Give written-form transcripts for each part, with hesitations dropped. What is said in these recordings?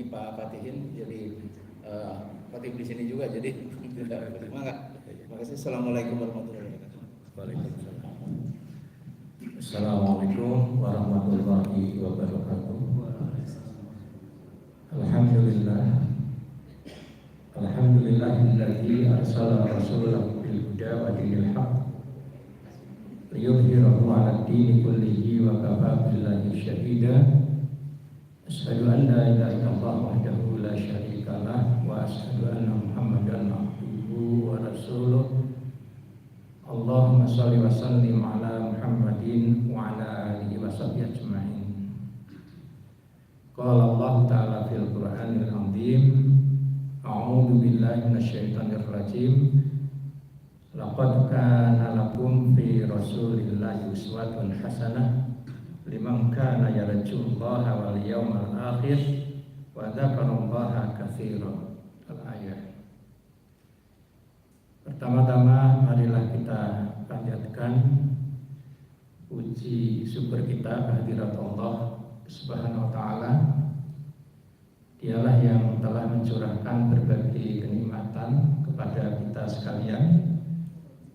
Pak Fatihin jadi Fatih di sini juga, jadi terima kasih. Assalamualaikum warahmatullahi wabarakatuh. Waalaikumsalam. Assalamualaikum warahmatullahi wabarakatuh. Alhamdulillahilladzi arsala rasulahu bil huda wa dinil haqq liyudhhirahu 'ala ad-dini kullihi wa kafaa billahi shahida. Asyhadu an la ilaha illallah wahdahu la syarika lah wa asyhadu anna Muhammadan abduhu wa rasuluh. Allahumma shalli wa sallim ala Muhammadin wa ala alihi wa sahbihi ajma'in. Qala Allah ta'ala fil Qur'anil 'azim, a'udzu billahi minasyaitonir rajim. Laqad kana lakum fi Rasulillahi uswatun hasanah liman kana yarjullaha wal yawmal akhir wa dzakarallaha katsiran. Al-ayat. Pertama-tama marilah kita panjatkan puji syukur kita kehadirat Allah Subhanahu wa taala. Dialah yang telah mencurahkan berbagai kenikmatan kepada kita sekalian,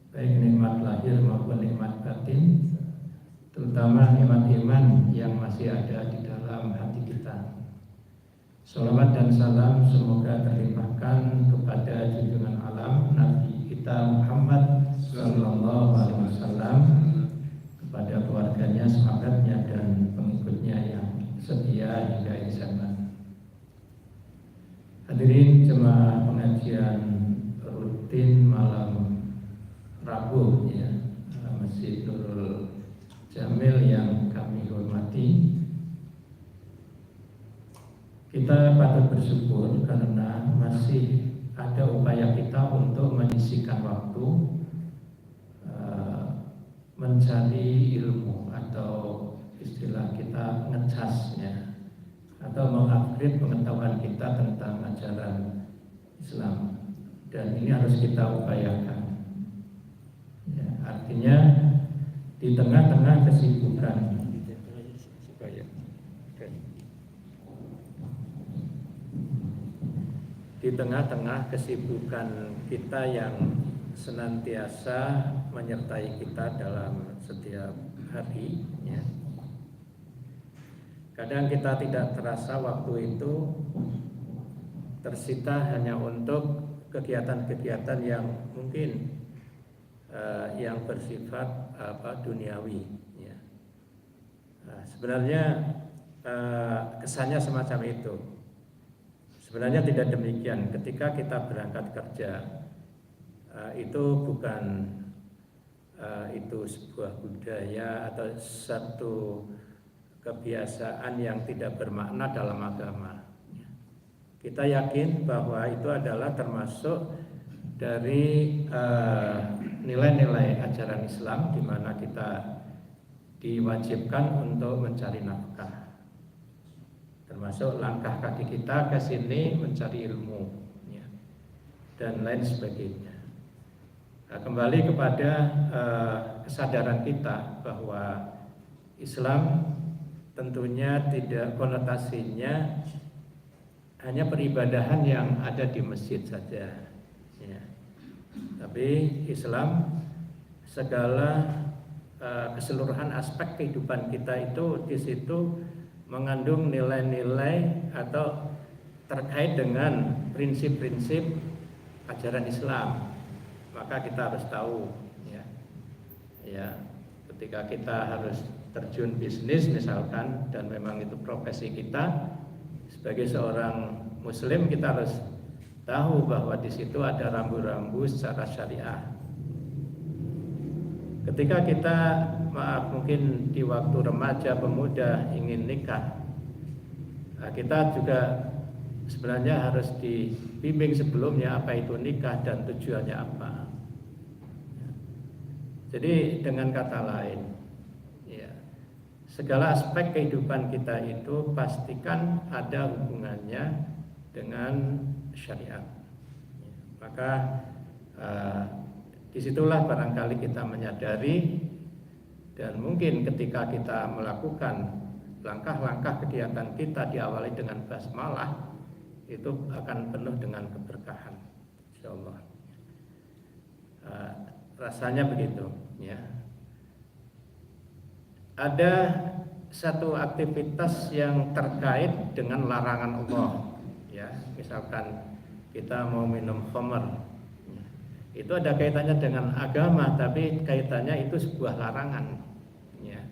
baik nikmat lahir maupun nikmat batin, terutama nikmat iman yang masih ada di dalam hati kita. Salawat dan salam semoga terlimpahkan kepada junjungan alam Nabi kita Muhammad sallallahu alaihi wasallam, kepada keluarganya, sahabatnya dan pengikutnya yang setia hingga akhir zaman. Hadirin jemaah pengajian rutin malam Rabu ya, Masjid Nurul Jamil yang kami hormati. Kita patut bersyukur karena masih ada upaya kita untuk menyisihkan waktu mencari ilmu, atau istilah kita ngecasnya, atau mengupgrade pengetahuan kita tentang ajaran Islam, dan ini harus kita upayakan ya, artinya di tengah-tengah kesibukan kita yang senantiasa menyertai kita dalam setiap hari ya. Kadang kita tidak terasa waktu itu tersita hanya untuk kegiatan-kegiatan yang mungkin yang bersifat duniawi ya. Sebenarnya kesannya semacam itu. Sebenarnya tidak demikian. Ketika kita berangkat kerja, itu bukan itu sebuah budaya atau satu kebiasaan yang tidak bermakna dalam agama. Kita yakin bahwa itu adalah termasuk dari nilai-nilai ajaran Islam, di mana kita diwajibkan untuk mencari nafkah. Termasuk langkah kaki kita ke sini mencari ilmu ya, dan lain sebagainya. Nah, kembali kepada kesadaran kita bahwa Islam tentunya tidak konotasinya hanya peribadahan yang ada di masjid saja ya. Tapi Islam segala keseluruhan aspek kehidupan kita itu di situ mengandung nilai-nilai atau terkait dengan prinsip-prinsip ajaran Islam. Maka kita harus tahu ya, ketika kita harus terjun bisnis misalkan, dan memang itu profesi kita sebagai seorang muslim, kita harus tahu bahwa di situ ada rambu-rambu secara syariah. Ketika kita mungkin di waktu remaja pemuda ingin nikah, kita juga sebenarnya harus dibimbing sebelumnya apa itu nikah dan tujuannya apa. Jadi dengan kata lain ya, segala aspek kehidupan kita itu pastikan ada hubungannya dengan syariat. Maka disitulah barangkali kita menyadari, dan mungkin ketika kita melakukan langkah-langkah kegiatan kita diawali dengan basmalah, itu akan penuh dengan keberkahan, insyaallah. Rasanya begitu, ya. Ada satu aktivitas yang terkait dengan larangan Allah, ya. Misalkan kita mau minum khamr, itu ada kaitannya dengan agama, tapi kaitannya itu sebuah larangan, ya.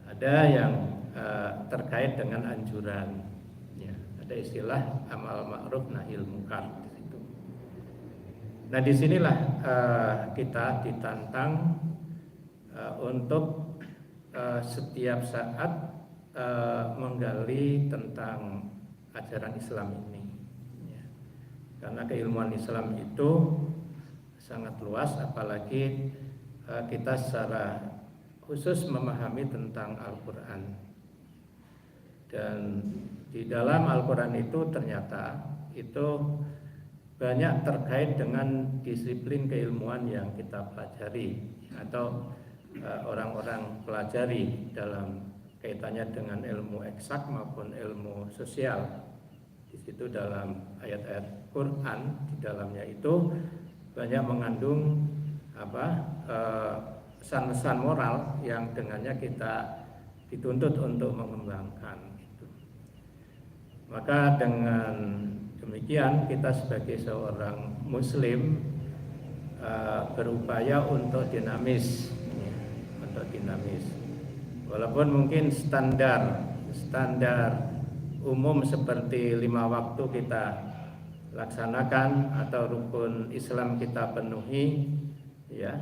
Ada yang terkait dengan anjuran, ya. Ada istilah amal ma'ruf nahil munkar di situ. Nah, disinilah kita ditantang untuk setiap saat menggali tentang ajaran Islam ini, ya. Karena keilmuan Islam itu sangat luas, apalagi kita secara khusus memahami tentang Al-Quran. Dan di dalam Al-Quran itu ternyata itu banyak terkait dengan disiplin keilmuan yang kita pelajari atau orang-orang pelajari dalam kaitannya dengan ilmu eksak maupun ilmu sosial. Di situ dalam ayat-ayat Quran di dalamnya itu banyak mengandung pesan-pesan moral yang dengannya kita dituntut untuk mengembangkan itu. Maka dengan demikian kita sebagai seorang muslim berupaya untuk dinamis, walaupun mungkin standar umum seperti 5 waktu kita laksanakan atau rukun Islam kita penuhi, ya,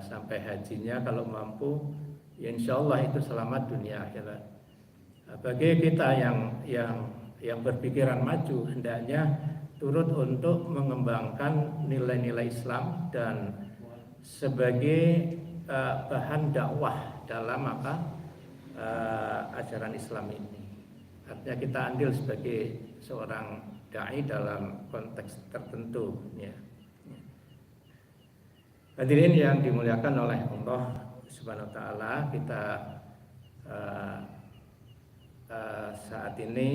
sampai hajinya kalau mampu, ya insya Allah itu selamat dunia akhirat. Bagi kita yang berpikiran maju, hendaknya turut untuk mengembangkan nilai-nilai Islam dan sebagai bahan dakwah dalam ajaran Islam ini. Artinya kita andil sebagai seorang dai dalam konteks tertentu, ya. Hadirin yang dimuliakan oleh Allah Subhanahu wa taala, kita saat ini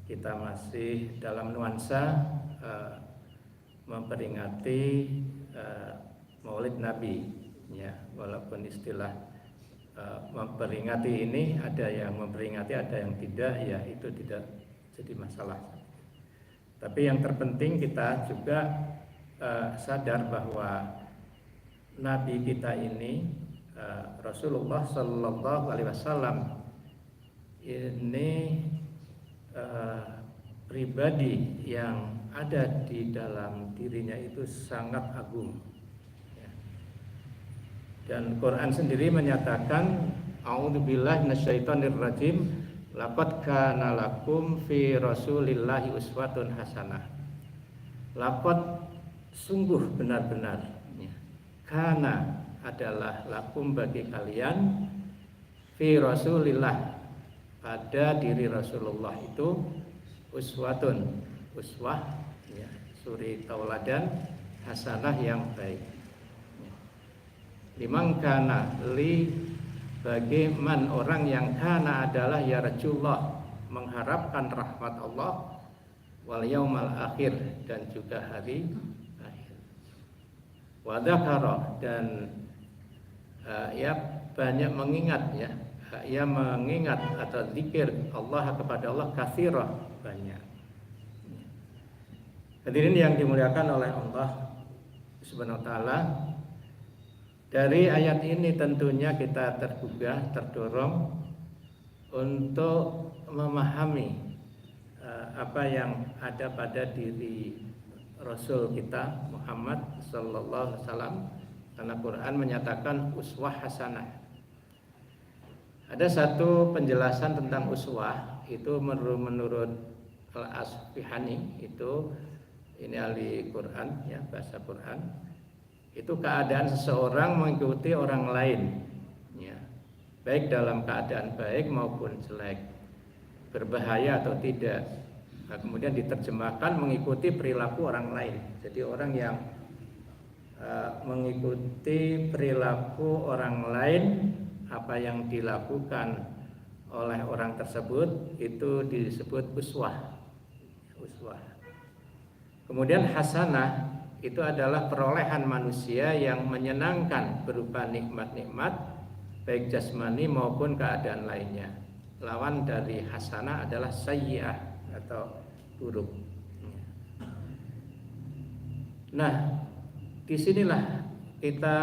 kita masih dalam nuansa memperingati Maulid Nabi, ya. Walaupun istilah memperingati ini ada yang memperingati, ada yang tidak, ya itu tidak jadi masalah. Tapi yang terpenting kita juga sadar bahwa Nabi kita ini Rasulullah Shallallahu Alaihi Wasallam ini pribadi yang ada di dalam dirinya itu sangat agung. Dan Quran sendiri menyatakan, A'udzubillahi minasyaitonirrajim, laqad kana lakum fi Rasulillahi uswatun hasanah. Laqad sungguh benar-benar, ya. Kana adalah lakum bagi kalian, fi Rasulillah pada diri Rasulullah itu uswatun, uswah, ya, suri tauladan, hasanah yang baik. Liman kana, li bagi man orang yang kana adalah ya Rasulullah, mengharapkan rahmat Allah, wal yaumal akhir dan juga hari akhir. Wa dzakara dan ya banyak mengingat, ya. Ia mengingat atau zikir Allah kepada Allah katsirah, banyak. Hadirin yang dimuliakan oleh Allah Subhanahu wa taala, dari ayat ini tentunya kita tergugah, terdorong untuk memahami apa yang ada pada diri Rasul kita Muhammad Sallallahu Alaihi Wasallam, karena Quran menyatakan uswah hasanah. Ada satu penjelasan tentang uswah itu menurut Al-Asfihani, itu ini ahli Quran, ya, bahasa Quran. Itu keadaan seseorang mengikuti orang lain, ya, baik dalam keadaan baik maupun jelek, berbahaya atau tidak. Nah, kemudian diterjemahkan mengikuti perilaku orang lain. Jadi orang yang mengikuti perilaku orang lain, apa yang dilakukan oleh orang tersebut itu disebut uswah. Kemudian hasanah itu adalah perolehan manusia yang menyenangkan berupa nikmat-nikmat baik jasmani maupun keadaan lainnya. Lawan dari hasanah adalah sayyi'ah atau buruk. Nah, disinilah kita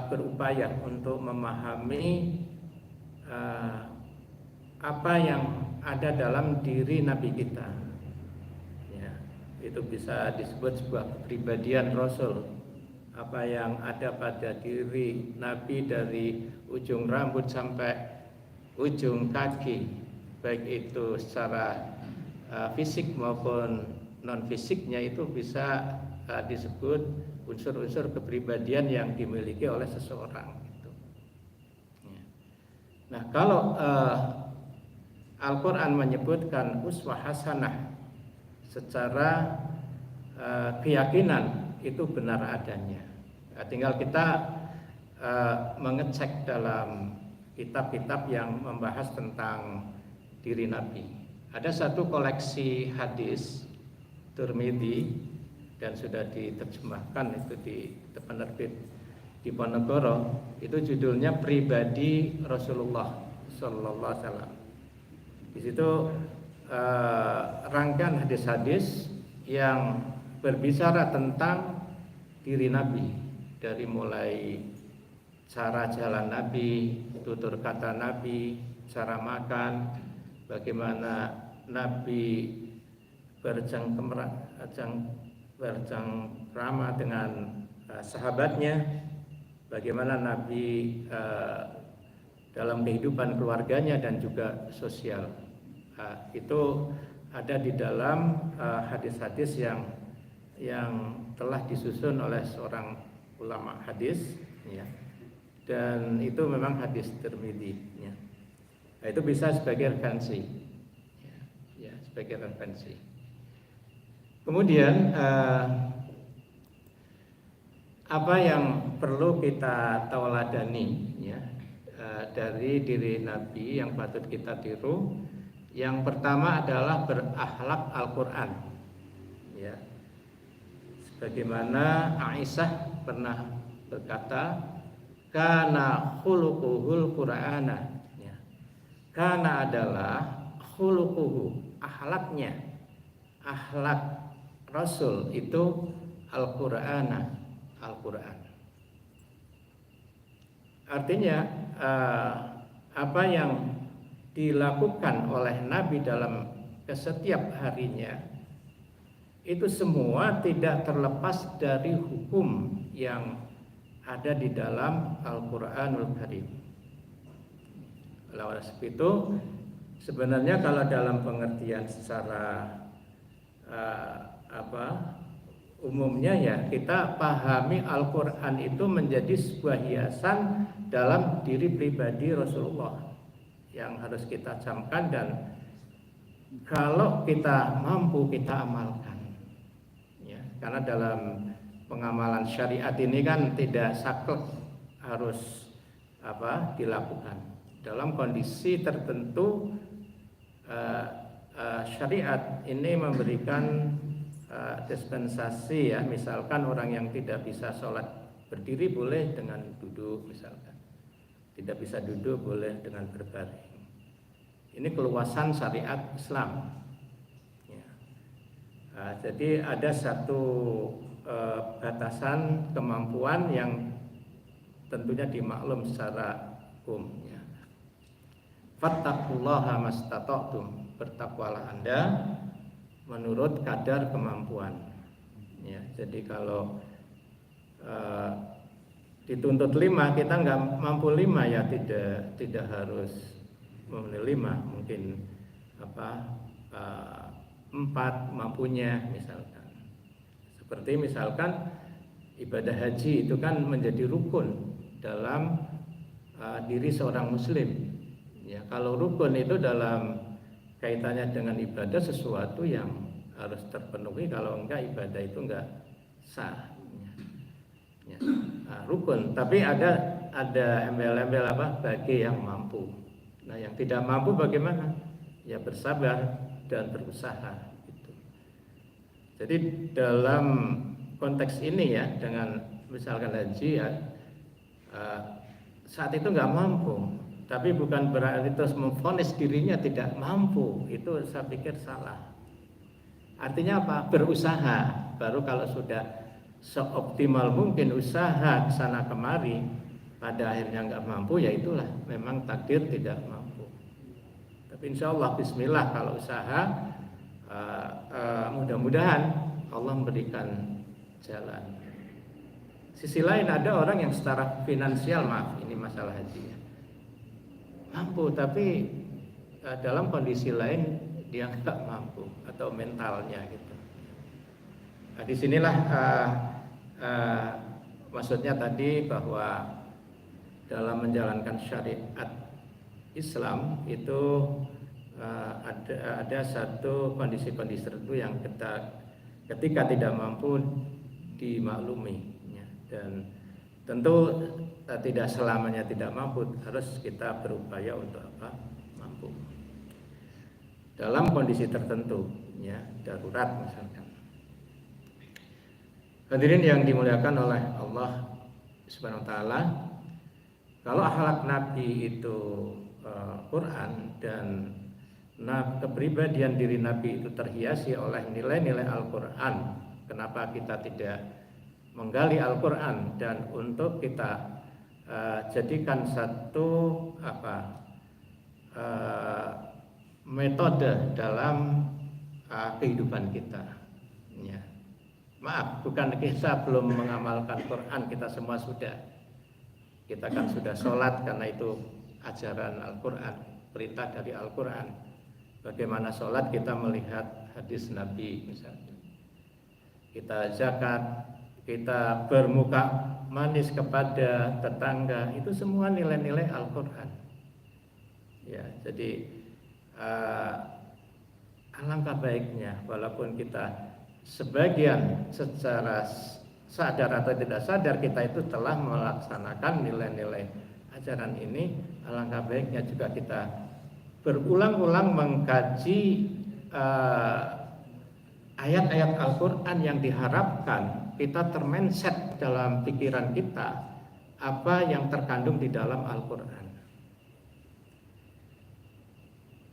berupaya untuk memahami apa yang ada dalam diri Nabi kita. Ya, itu bisa disebut sebuah kepribadian Rasul. Apa yang ada pada diri Nabi dari ujung rambut sampai ujung kaki, baik itu secara fisik maupun non fisiknya, itu bisa disebut unsur-unsur kepribadian yang dimiliki oleh seseorang. Nah, kalau Al-Quran menyebutkan uswah hasanah secara keyakinan itu benar adanya. Nah, tinggal kita mengecek dalam kitab-kitab yang membahas tentang diri Nabi. Ada satu koleksi hadis Tirmidzi dan sudah diterjemahkan itu di penerbit Diponegoro, itu judulnya Pribadi Rasulullah Sallallahu Alaihi Wasallam. Di situ rangkaian hadis-hadis yang berbicara tentang diri Nabi, dari mulai cara jalan Nabi, tutur kata Nabi, cara makan, bagaimana Nabi bercengkrama dengan sahabatnya, bagaimana Nabi dalam kehidupan keluarganya dan juga sosial. Itu ada di dalam hadis-hadis yang telah disusun oleh seorang ulama hadis, ya. Dan itu memang hadis Tirmidzi, ya. Nah, itu bisa sebagai referensi, ya, sebagai referensi. Kemudian apa yang perlu kita tauladani, ya, dari diri Nabi yang patut kita tiru? Yang pertama adalah berakhlak Al-Quran, ya. Sebagaimana Aisyah pernah berkata, kana khuluquhul Qur'ana, ya. Kana adalah khuluquhu, akhlaknya, akhlak Rasul itu Al-Qur'ana, Al-Quran. Artinya apa yang dilakukan oleh Nabi dalam setiap harinya itu semua tidak terlepas dari hukum yang ada di dalam Al-Quranul Karim. Oleh sebab itu, sebenarnya kalau dalam pengertian secara umumnya, ya, kita pahami Al-Quran itu menjadi sebuah hiasan dalam diri pribadi Rasulullah yang harus kita camkan, dan kalau kita mampu kita amalkan, ya. Karena dalam pengamalan syariat ini kan tidak saklek harus dilakukan. Dalam kondisi tertentu syariat ini memberikan dispensasi, ya. Misalkan orang yang tidak bisa sholat berdiri boleh dengan duduk, misalkan tidak bisa duduk boleh dengan berbaring. Ini keluasan syariat Islam, ya. Jadi ada satu batasan kemampuan yang tentunya dimaklum secara hukum, ya. Fattaqullaha mastata'tum, bertakwalah Anda menurut kadar kemampuan, ya. Jadi kalau dituntut 5 kita nggak mampu 5, ya tidak harus memenuhi 5, mungkin 4 mampunya, misalkan. Seperti misalkan ibadah haji itu kan menjadi rukun dalam diri seorang muslim, ya. Kalau rukun itu dalam kaitannya dengan ibadah sesuatu yang harus terpenuhi, kalau enggak ibadah itu enggak sah, ya. Rukun, tapi ada embel-embel bagi yang mampu, Nah, yang tidak mampu bagaimana? Ya bersabar dan berusaha. Gitu. Jadi dalam konteks ini ya, dengan misalkan haji ya, saat itu nggak mampu, tapi bukan berarti terus memvonis dirinya tidak mampu. Itu saya pikir salah. Artinya apa? Berusaha. Baru kalau sudah seoptimal mungkin usaha ke sana kemari, pada akhirnya nggak mampu, ya itulah memang takdir tidak mampu. Tapi insya Allah bismillah kalau usaha, mudah-mudahan Allah memberikan jalan. Sisi lain ada orang yang secara finansial, maaf ini masalah haji ya, mampu tapi dalam kondisi lain dia nggak mampu atau mentalnya gitu. Nah, disinilah maksudnya tadi bahwa dalam menjalankan syariat Islam itu ada satu kondisi-kondisi tertentu yang ketika tidak mampu dimaklumi ya. Dan tentu tidak selamanya tidak mampu, harus kita berupaya untuk apa? Mampu. Dalam kondisi tertentu ya, darurat misalkan. Hadirin yang dimuliakan oleh Allah Subhanahu wa taala, kalau akhlak Nabi itu Quran dan kepribadian diri Nabi itu terhiasi oleh nilai-nilai Al-Quran, kenapa kita tidak menggali Al-Quran dan untuk kita jadikan satu metode dalam kehidupan kita ya. Maaf, bukan kita belum mengamalkan Quran, kita semua sudah. Kita kan sudah sholat karena itu ajaran Al-Quran, perintah dari Al-Quran. Bagaimana sholat kita melihat hadis Nabi misalnya. Kita zakat, kita bermuka manis kepada tetangga, itu semua nilai-nilai Al-Quran. Ya, jadi alangkah baiknya walaupun kita sebagian secara sadar atau tidak sadar kita itu telah melaksanakan nilai-nilai ajaran ini, alangkah baiknya juga kita berulang-ulang mengkaji ayat-ayat Al-Quran yang diharapkan kita termindset dalam pikiran kita apa yang terkandung di dalam Al-Quran.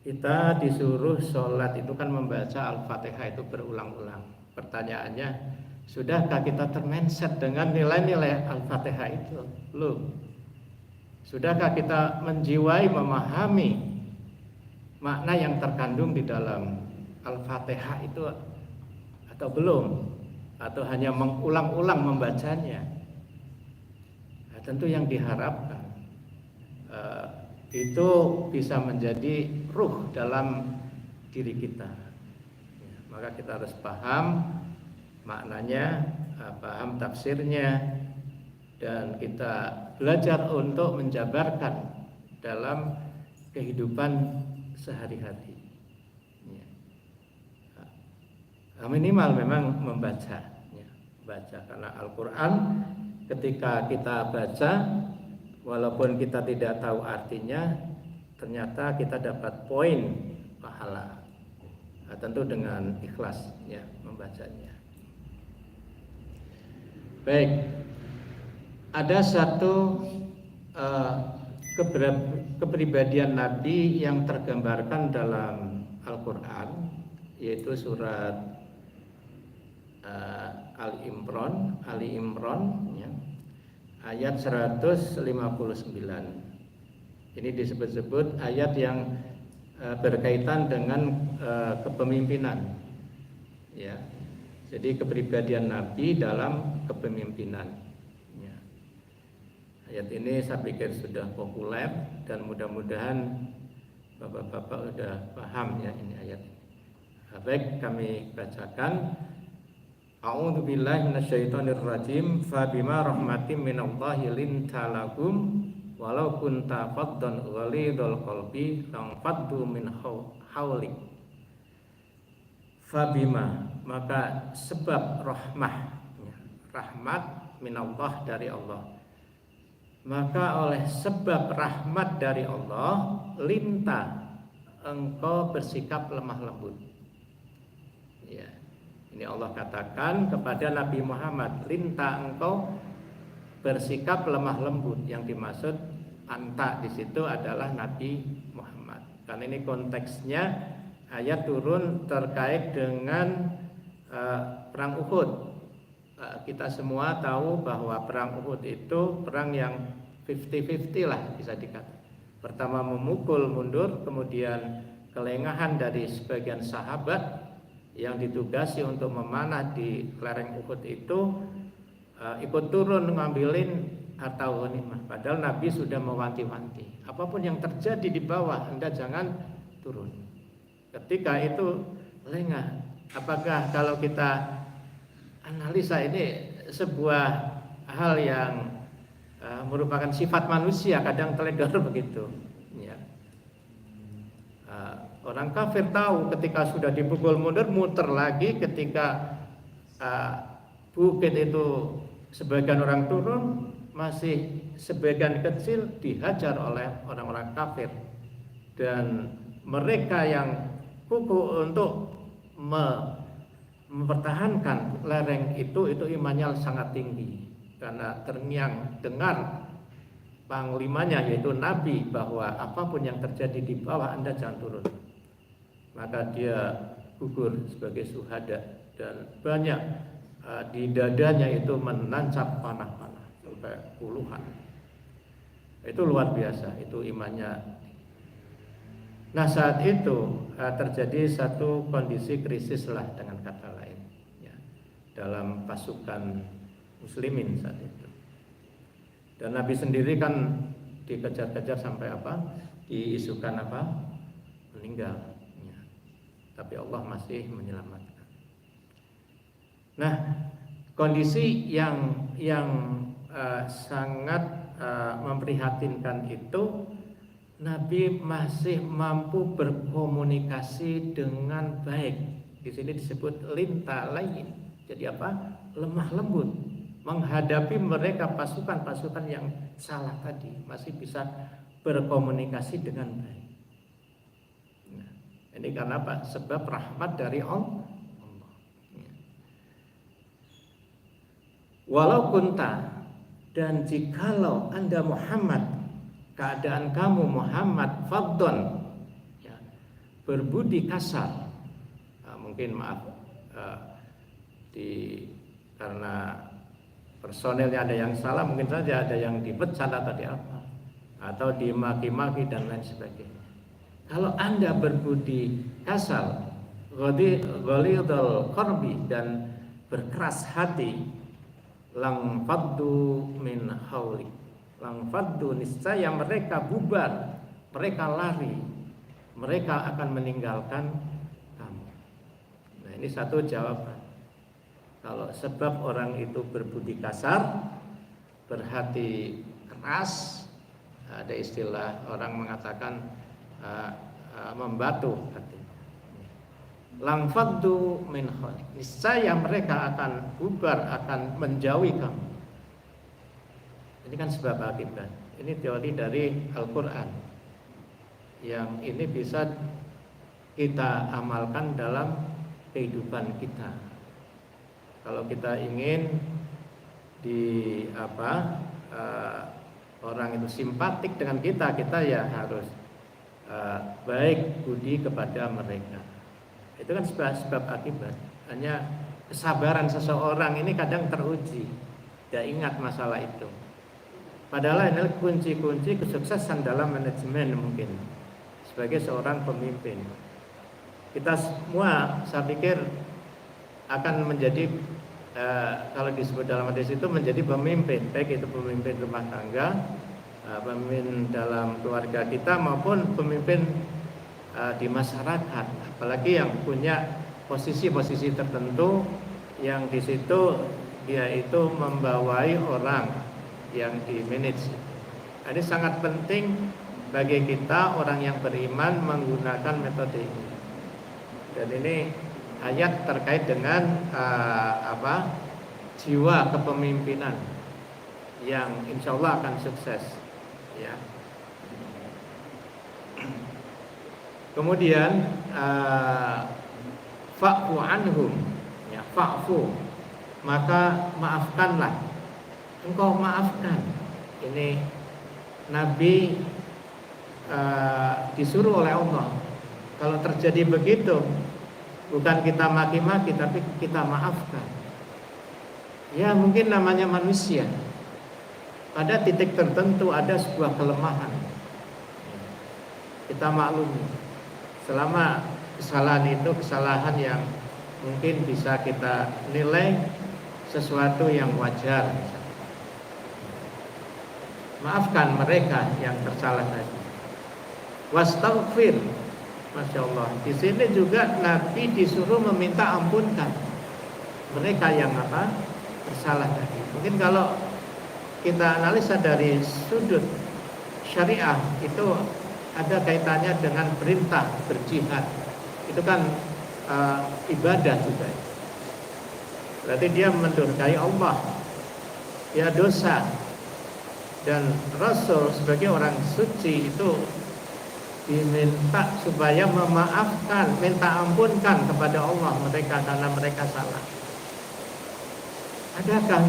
Kita disuruh sholat itu kan membaca Al-Fatihah itu berulang-ulang. Pertanyaannya, sudahkah kita termindset dengan nilai-nilai Al-Fatihah itu? Belum. Sudahkah kita menjiwai, memahami makna yang terkandung di dalam Al-Fatihah itu atau belum? Atau hanya mengulang-ulang membacanya? Nah, tentu yang diharapkan itu bisa menjadi ruh dalam diri kita. Ya, maka kita harus paham maknanya, paham tafsirnya, dan kita belajar untuk menjabarkan dalam kehidupan sehari-hari. Ya. Minimal memang membaca, ya. Baca karena Al-Quran ketika kita baca, walaupun kita tidak tahu artinya, ternyata kita dapat poin pahala. Nah, tentu dengan ikhlas ya membacanya. Baik, ada satu kepribadian Nabi yang tergambarkan dalam Al-Quran, yaitu surat Ali Imran ya, ayat 159. Ini disebut-sebut ayat yang berkaitan dengan kepemimpinan ya. Jadi kepribadian Nabi dalam kepemimpinan ya. Ayat ini saya pikir sudah populer dan mudah-mudahan Bapak-bapak sudah paham ya ini ayat. Baik, kami bacakan. A'udzubillahi minasyaitonirrajim. Fa bima rahmatin minallahi linta lahum walau kunta faddan ghalidul qalbi lam faddu min haulik. Fa bima, maka sebab rahmat minallah dari Allah. Maka oleh sebab rahmat dari Allah, linta engkau bersikap lemah lembut. Ya, ini Allah katakan kepada Nabi Muhammad, linta engkau bersikap lemah lembut. Yang dimaksud anta di situ adalah Nabi Muhammad. Karena ini konteksnya ayat turun terkait dengan perang Uhud. Kita semua tahu bahwa perang Uhud itu perang yang 50-50 lah bisa dikatakan. Pertama memukul mundur, kemudian kelengahan dari sebagian sahabat yang ditugasi untuk memanah di lereng Uhud itu ikut turun ngambilin harta ghanimah. Padahal Nabi sudah mewanti-wanti, apapun yang terjadi di bawah Anda jangan turun. Ketika itu lengah. Apakah kalau kita analisa ini sebuah hal yang merupakan sifat manusia, kadang teledor begitu ya. Orang kafir tahu ketika sudah dipukul mundur muter lagi, ketika bukit itu sebagian orang turun, masih sebagian kecil dihajar oleh orang-orang kafir, dan mereka yang kukuh untuk mempertahankan lereng itu imannya sangat tinggi, karena terngiang dengar panglimanya yaitu Nabi bahwa apapun yang terjadi di bawah Anda jangan turun. Maka dia gugur sebagai syuhada, dan banyak di dadanya itu menancap panah-panah sampai puluhan. Itu luar biasa, itu imannya. Nah saat itu terjadi satu kondisi krisis lah dengan kata lain ya, dalam pasukan muslimin saat itu. Dan Nabi sendiri kan dikejar-kejar sampai diisukan meninggal ya. Tapi Allah masih menyelamatkan. Nah kondisi yang sangat memprihatinkan itu, Nabi masih mampu berkomunikasi dengan baik. Di sini disebut linta lain. Jadi lemah lembut menghadapi mereka pasukan-pasukan yang salah tadi, masih bisa berkomunikasi dengan baik. Nah, ini karena sebab rahmat dari Allah. Walau kunta, dan jikalau Anda Muhammad, keadaan kamu Muhammad faddon ya, berbudi kasar, mungkin karena personelnya ada yang salah, mungkin saja ada yang dipecat atau dimaki-maki dan lain sebagainya. Kalau Anda berbudi kasar, ghalidul qalbi, dan berkeras hati, lang faddu min haulik, lang faddu, niscaya mereka bubar, mereka lari, mereka akan meninggalkan kamu. Nah ini satu jawaban. Kalau sebab orang itu berbudi kasar, berhati keras, ada istilah orang mengatakan membatu hati. Lang faddu min haulik, niscaya mereka akan bubar, akan menjauhi kamu. Ini kan sebab akibat. Ini teori dari Al-Quran yang ini bisa kita amalkan dalam kehidupan kita. Kalau kita ingin orang itu simpatik dengan kita ya harus baik budi kepada mereka. Itu kan sebab akibat. Hanya kesabaran seseorang ini kadang teruji. Tidak ingat masalah itu. Padahal ini kunci-kunci kesuksesan dalam manajemen mungkin sebagai seorang pemimpin. Kita semua saya pikir akan menjadi kalau disebut dalam hadis itu menjadi pemimpin, baik itu pemimpin rumah tangga, pemimpin dalam keluarga kita maupun pemimpin di masyarakat, apalagi yang punya posisi-posisi tertentu yang di situ dia itu membawai orang yang di manage. Ini sangat penting bagi kita orang yang beriman menggunakan metode ini. Dan ini ayat terkait dengan jiwa kepemimpinan yang insya Allah akan sukses ya. Kemudian fa'fu anhum, ya, fa'fu, maka maafkanlah, engkau maafkan. Ini Nabi disuruh oleh Allah. Kalau terjadi begitu, bukan kita maki-maki, tapi kita maafkan. Ya, mungkin namanya manusia. Pada titik tertentu ada sebuah kelemahan. Kita maklumi. Selama kesalahan itu kesalahan yang mungkin bisa kita nilai sesuatu yang wajar. Maafkan mereka yang tersalah tadi. Wastaghfir, Masya Allah. Di sini juga Nabi disuruh meminta ampunkan mereka yang bersalah tadi. Mungkin kalau kita analisa dari sudut syariah itu ada kaitannya dengan perintah berjihad. Itu kan ibadah juga. Berarti dia mendurhakai Allah, ya dosa. Dan Rasul sebagai orang suci itu diminta supaya memaafkan, minta ampunkan kepada Allah mereka karena mereka salah. Adakah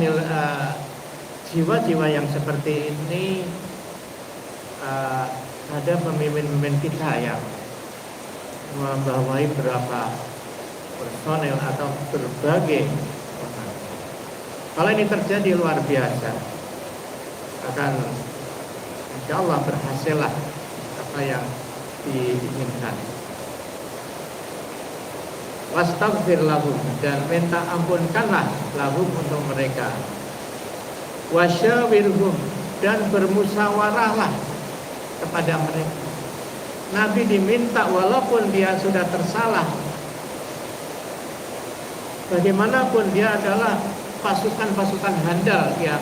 jiwa-jiwa yang seperti ini ada pemimpin-pemimpin kita yang membawai berapa personel atau berbagai orang? Kalau ini terjadi luar biasa, akan insya Allah berhasillah apa yang diinginkan. Wastaghfir lahum, dan minta ampunkanlah lahum untuk mereka. Wasyawirhum, dan bermusyawarahlah kepada mereka. Nabi diminta walaupun dia sudah tersalah, bagaimanapun dia adalah pasukan-pasukan handal yang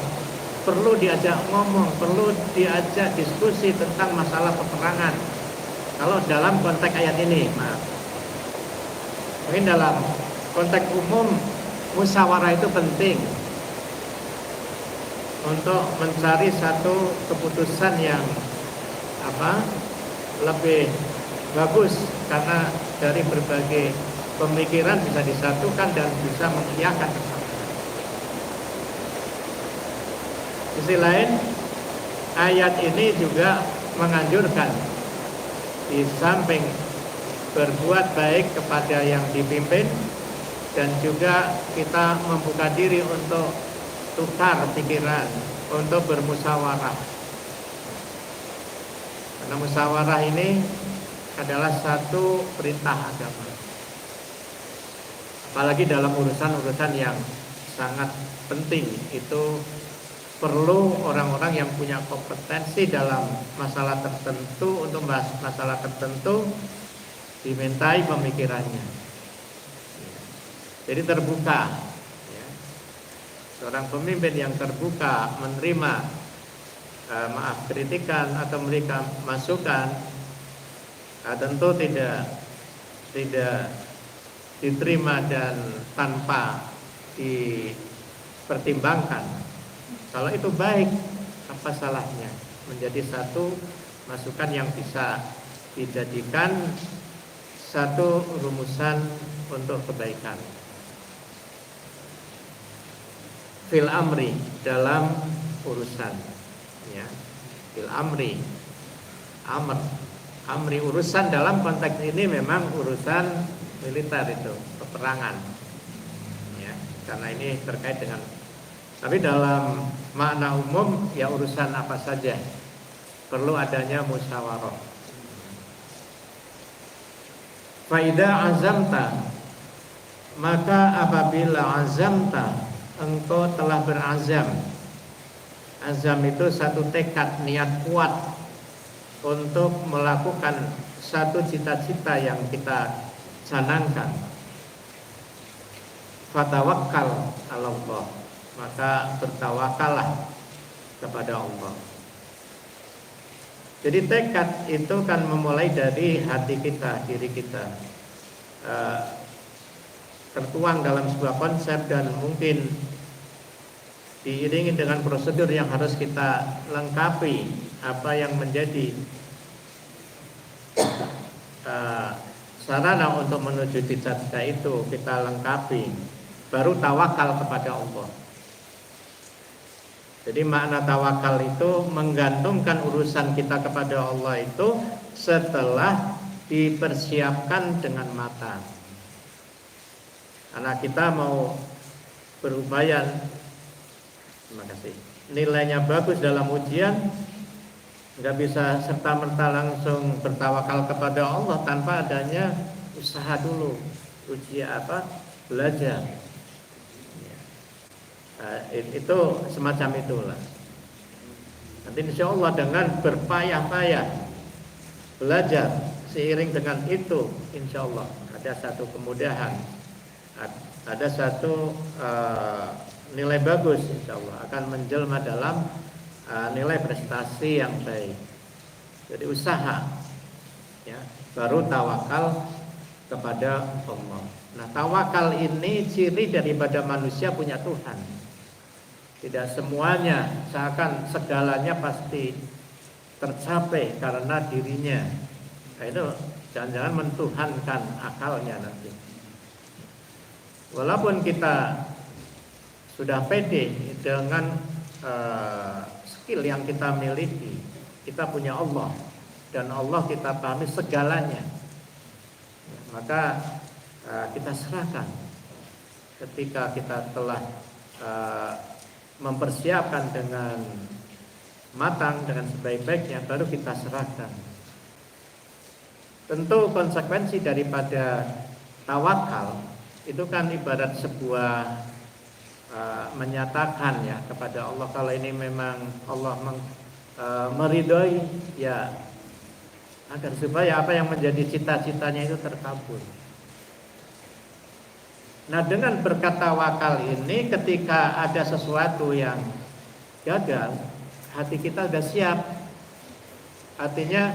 perlu diajak ngomong, perlu diajak diskusi tentang masalah peperangan. Kalau dalam konteks ayat ini, mungkin dalam konteks umum musyawarah itu penting untuk mencari satu keputusan yang lebih bagus, karena dari berbagai pemikiran bisa disatukan dan bisa mengiyakan bersama. Sisi lain, ayat ini juga menganjurkan di samping berbuat baik kepada yang dipimpin, dan juga kita membuka diri untuk tukar pikiran, untuk bermusyawarah. Karena musyawarah ini adalah satu perintah agama. Apalagi dalam urusan-urusan yang sangat penting, itu perlu orang-orang yang punya kompetensi dalam masalah tertentu, untuk masalah tertentu dimintai pemikirannya. Jadi terbuka. Seorang pemimpin yang terbuka menerima kritikan atau memberikan masukan, tentu tidak diterima dan tanpa dipertimbangkan. Kalau itu baik, apa salahnya menjadi satu masukan yang bisa dijadikan satu rumusan untuk kebaikan. Fil amri, dalam urusan, ya, fil amri, amri urusan dalam konteks ini memang urusan militer, itu peperangan, ya, karena ini terkait dengan. Tapi dalam makna umum, ya urusan apa saja perlu adanya musyawarah. Faida azamta, maka apabila azamta, engkau telah berazam. Azam itu satu tekad, niat kuat untuk melakukan satu cita-cita yang kita canangkan. Fatawakkal ala Allah, maka bertawakallah kepada Allah. Jadi tekad itu kan memulai dari hati kita, diri kita, tertuang dalam sebuah konsep, dan mungkin diiringi dengan prosedur yang harus kita lengkapi, apa yang menjadi uh, sarana untuk menuju cita-cita itu kita lengkapi, baru tawakal kepada Allah. Jadi makna tawakal itu menggantungkan urusan kita kepada Allah itu setelah dipersiapkan dengan matang. Karena kita mau berupaya, terima kasih, nilainya bagus dalam ujian, nggak bisa serta-merta langsung bertawakal kepada Allah tanpa adanya usaha dulu, belajar. Itu semacam itulah. Nanti insya Allah dengan berpayah-payah belajar, seiring dengan itu insya Allah ada satu kemudahan, ada satu nilai bagus, insya Allah akan menjelma dalam nilai prestasi yang baik. Jadi usaha, ya, baru tawakal kepada Allah. Nah, tawakal ini ciri daripada manusia punya Tuhan. Tidak semuanya seakan segalanya pasti tercapai karena dirinya. Nah, itu jangan-jangan mentuhankan akalnya nanti. Walaupun kita sudah pede dengan skill yang kita miliki, kita punya Allah dan Allah kita pahami segalanya, maka kita serahkan. Ketika kita telah mempersiapkan dengan matang, dengan sebaik-baiknya, baru kita serahkan. Tentu konsekuensi daripada tawakal itu kan ibarat sebuah menyatakan ya kepada Allah, kalau ini memang Allah meridhoi, ya agar supaya apa yang menjadi cita-citanya itu terkabul. Nah, dengan berkat tawakal ini, ketika ada sesuatu yang gagal, hati kita sudah siap. Artinya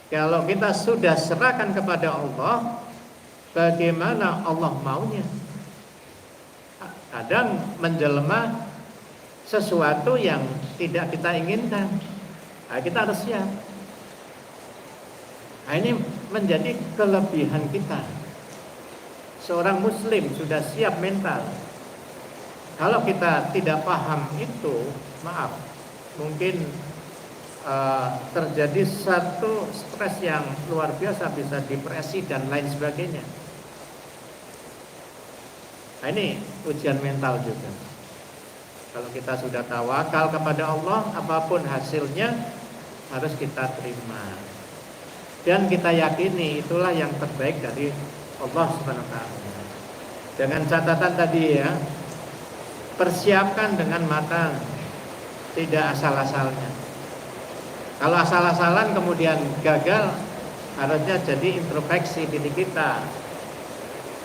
kalau kita sudah serahkan kepada Allah, bagaimana Allah maunya. Kadang menjelma sesuatu yang tidak kita inginkan, nah, kita harus siap. Nah, ini menjadi kelebihan kita. Seorang muslim sudah siap mental. Kalau kita tidak paham itu, maaf, mungkin terjadi satu stres yang luar biasa, bisa depresi dan lain sebagainya. Nah, ini ujian mental juga. Kalau kita sudah tawakal kepada Allah, apapun hasilnya harus kita terima. Dan kita yakini itulah yang terbaik dari Allah Subhanahu wa taala. Dengan catatan tadi ya, persiapkan dengan matang, tidak asal-asalnya. Kalau asal-asalan kemudian gagal, harusnya jadi introspeksi diri kita.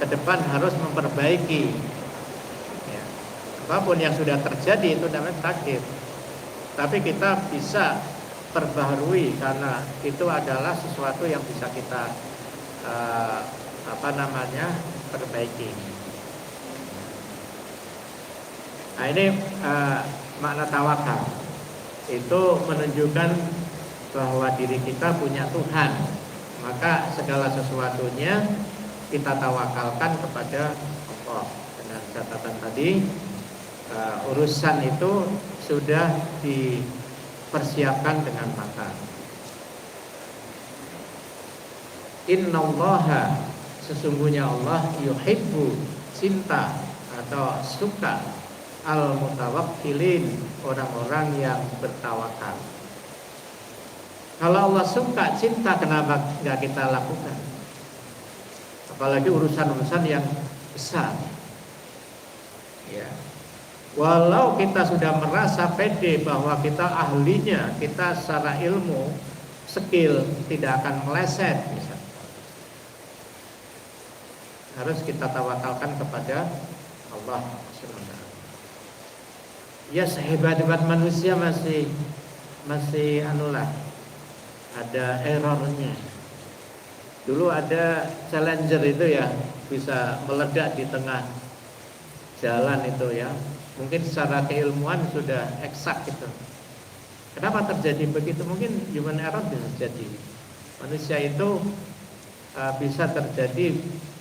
Ke depan harus memperbaiki. Ya. Apapun yang sudah terjadi itu namanya takdir. Tapi kita bisa perbaharui karena itu adalah sesuatu yang bisa kita perbaiki. Nah, ini makna tawakal. Itu menunjukkan bahwa diri kita punya Tuhan. Maka segala sesuatunya kita tawakalkan kepada Allah. Dengan catatan tadi, urusan itu sudah dipersiapkan dengan matang. Innallaha, sesungguhnya Allah, yuhibbu, cinta atau suka, al-mutawakkilin, orang-orang yang bertawakal. Kalau Allah suka, cinta, kenapa nggak kita lakukan? Apalagi urusan-urusan yang besar. Ya. Walau kita sudah merasa pede bahwa kita ahlinya, kita secara ilmu, skill tidak akan meleset, misalnya. Harus kita tawakalkan kepada Allah SWT. Ya, sehebat-hebat manusia masih ada errornya. Dulu ada Challenger itu ya, bisa meledak di tengah jalan itu ya. Mungkin secara keilmuan sudah eksak gitu. Kenapa terjadi begitu? Mungkin human error bisa jadi. Manusia itu bisa terjadi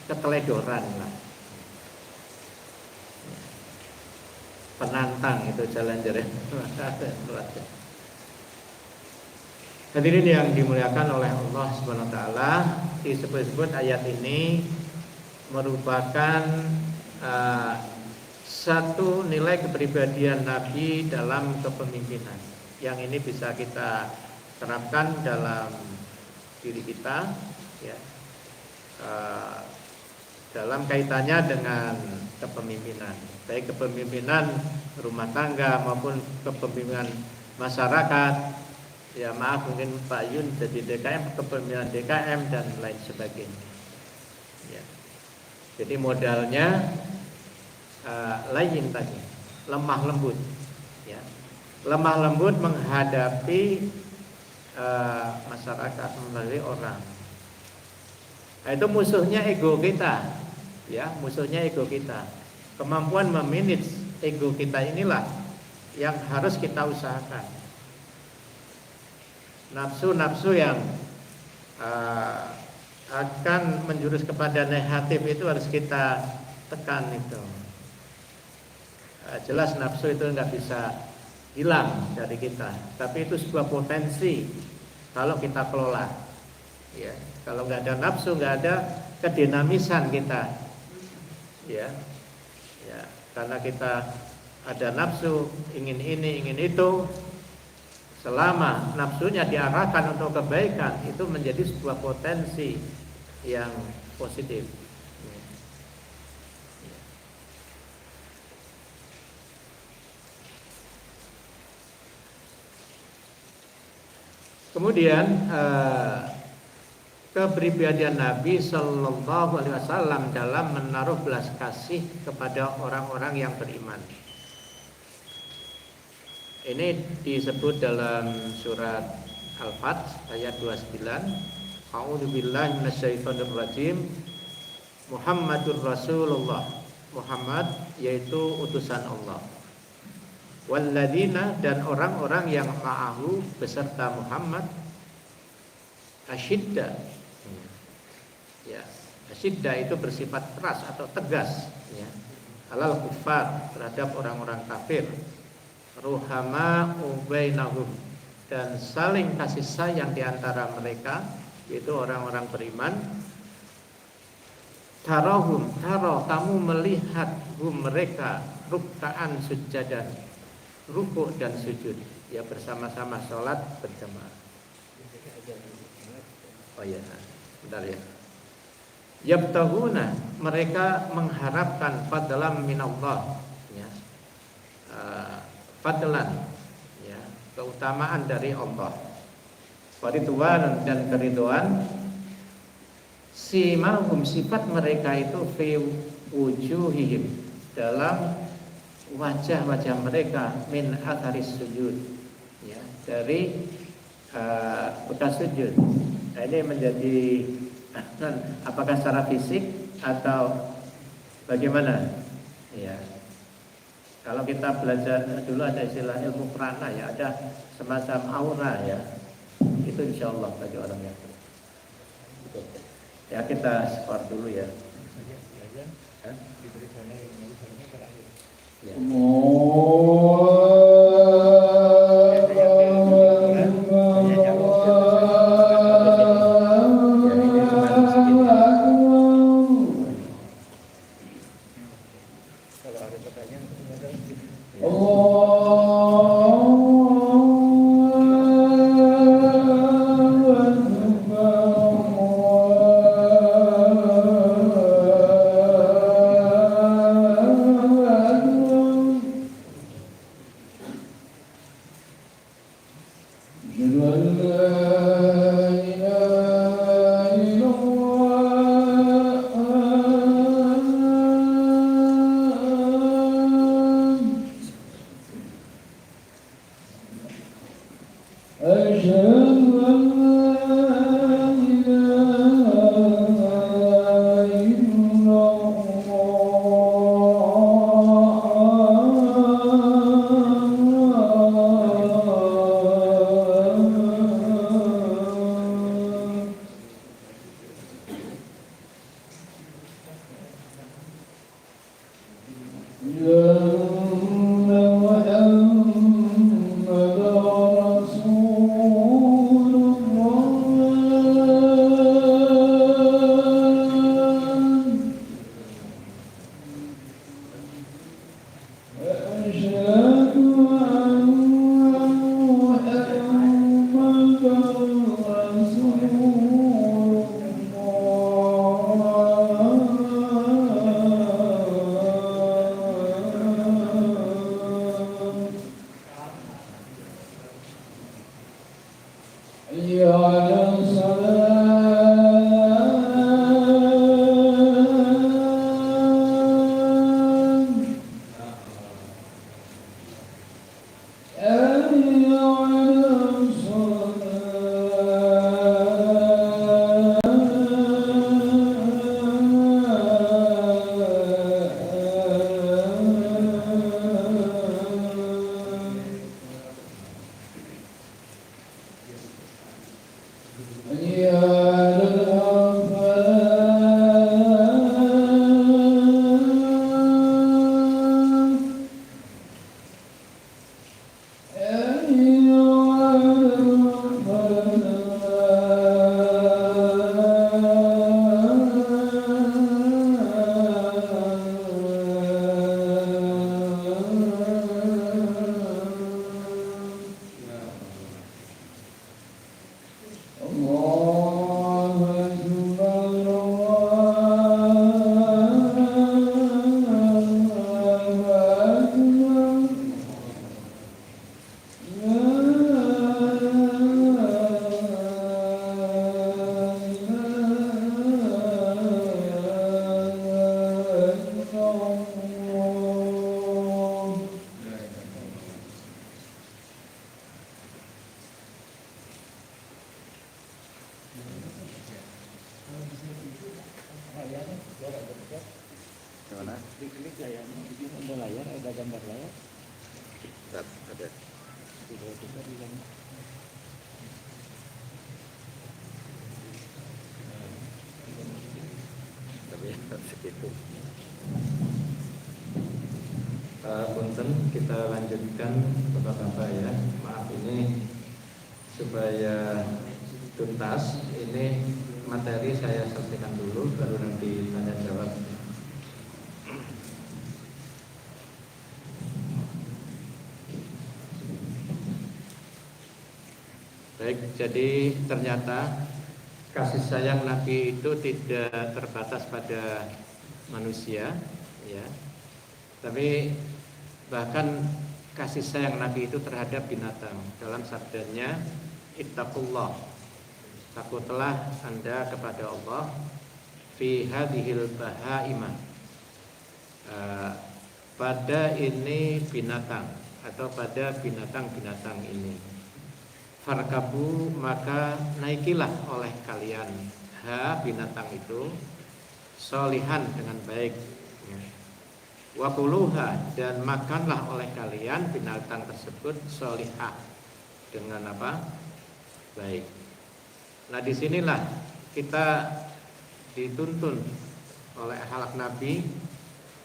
keteledoran lah. Penantang itu jalan jalan. Hadirin yang dimuliakan oleh Allah Subhanahu wa taala, disebut-sebut ayat ini merupakan satu nilai kepribadian Nabi dalam kepemimpinan. Yang ini bisa kita terapkan dalam diri kita, ya, dalam kaitannya dengan kepemimpinan, baik kepemimpinan rumah tangga maupun kepemimpinan masyarakat. Ya maaf, mungkin Pak Yun jadi DKM, kepemimpinan DKM dan lain sebagainya. Ya. Jadi modalnya lain tadi, lemah lembut, ya. Lemah lembut menghadapi masyarakat, melalui orang. Nah, itu musuhnya ego kita, ya, musuhnya ego kita. Kemampuan memanage ego kita inilah yang harus kita usahakan. Nafsu-nafsu yang akan menjurus kepada negatif itu harus kita tekan itu. Jelas nafsu itu nggak bisa hilang dari kita, tapi itu sebuah potensi kalau kita kelola. Ya, kalau nggak ada nafsu, nggak ada kedinamisan kita. Ya, ya, karena kita ada nafsu, ingin ini, ingin itu. Selama nafsunya diarahkan untuk kebaikan, itu menjadi sebuah potensi yang positif. Kemudian kepribadian Nabi Sallallahu Alaihi Wasallam dalam menaruh belas kasih kepada orang-orang yang beriman. Ini disebut dalam surat Al-Fath ayat 29. A'udzubillahi minasyaitonirrajim. Muhammadur Rasulullah. Muhammad yaitu utusan Allah. Walladzina, dan orang-orang yang ma'ahu beserta Muhammad, asyidda. Ya, asyidda itu bersifat keras atau tegas, ya. Alal kuffar, terhadap orang-orang kafir. Ruhama ubainahum, dan saling kasih sayang di antara mereka, yaitu orang-orang beriman. Tarahum, kamu melihat mereka rukkaan sujadan, rukuk dan sujud, ya, bersama-sama sholat berjamaah. Oh ya, bentar ya. Yabtaguna, mereka mengharapkan fadlan minallah, ya, fadlan, ya, keutamaan dari Allah. Waridwan, dan keridhaan. Simahum, sifat mereka itu fi wujuhihim, dalam wajah-wajah mereka, min atharis sujud, ya, dari bekas sujud. Nah, ini menjadi apakah secara fisik atau bagaimana? Ya. Kalau kita belajar dulu ada istilah ilmu prana, ya, ada semacam aura, ya. Itu insyaallah bagi orang yang ya, kita skor dulu ya. Ya. Gimana? Diklik layarnya, ada layar, ada gambar layar. Ada. Tiba-tiba di dalam. Tapi segitu. Punten, kita lanjutkan Bapak-bapak ya. Maaf ini supaya tuntas. Ini materi saya selesaikan dulu, baru nanti tanya jawab. Baik, jadi ternyata kasih sayang Nabi itu tidak terbatas pada manusia, ya. Tapi bahkan kasih sayang Nabi itu terhadap binatang. Dalam sabdanya, ittaqullah, takutlah Anda kepada Allah fi hadhil bahaimah, pada ini binatang atau pada binatang-binatang ini. Farkabu, maka naikilah oleh kalian binatang itu solihan dengan baik, ya. Wakuluha, dan makanlah oleh kalian binatang tersebut solihah dengan apa? Baik. Nah, disinilah kita dituntun oleh akhlak Nabi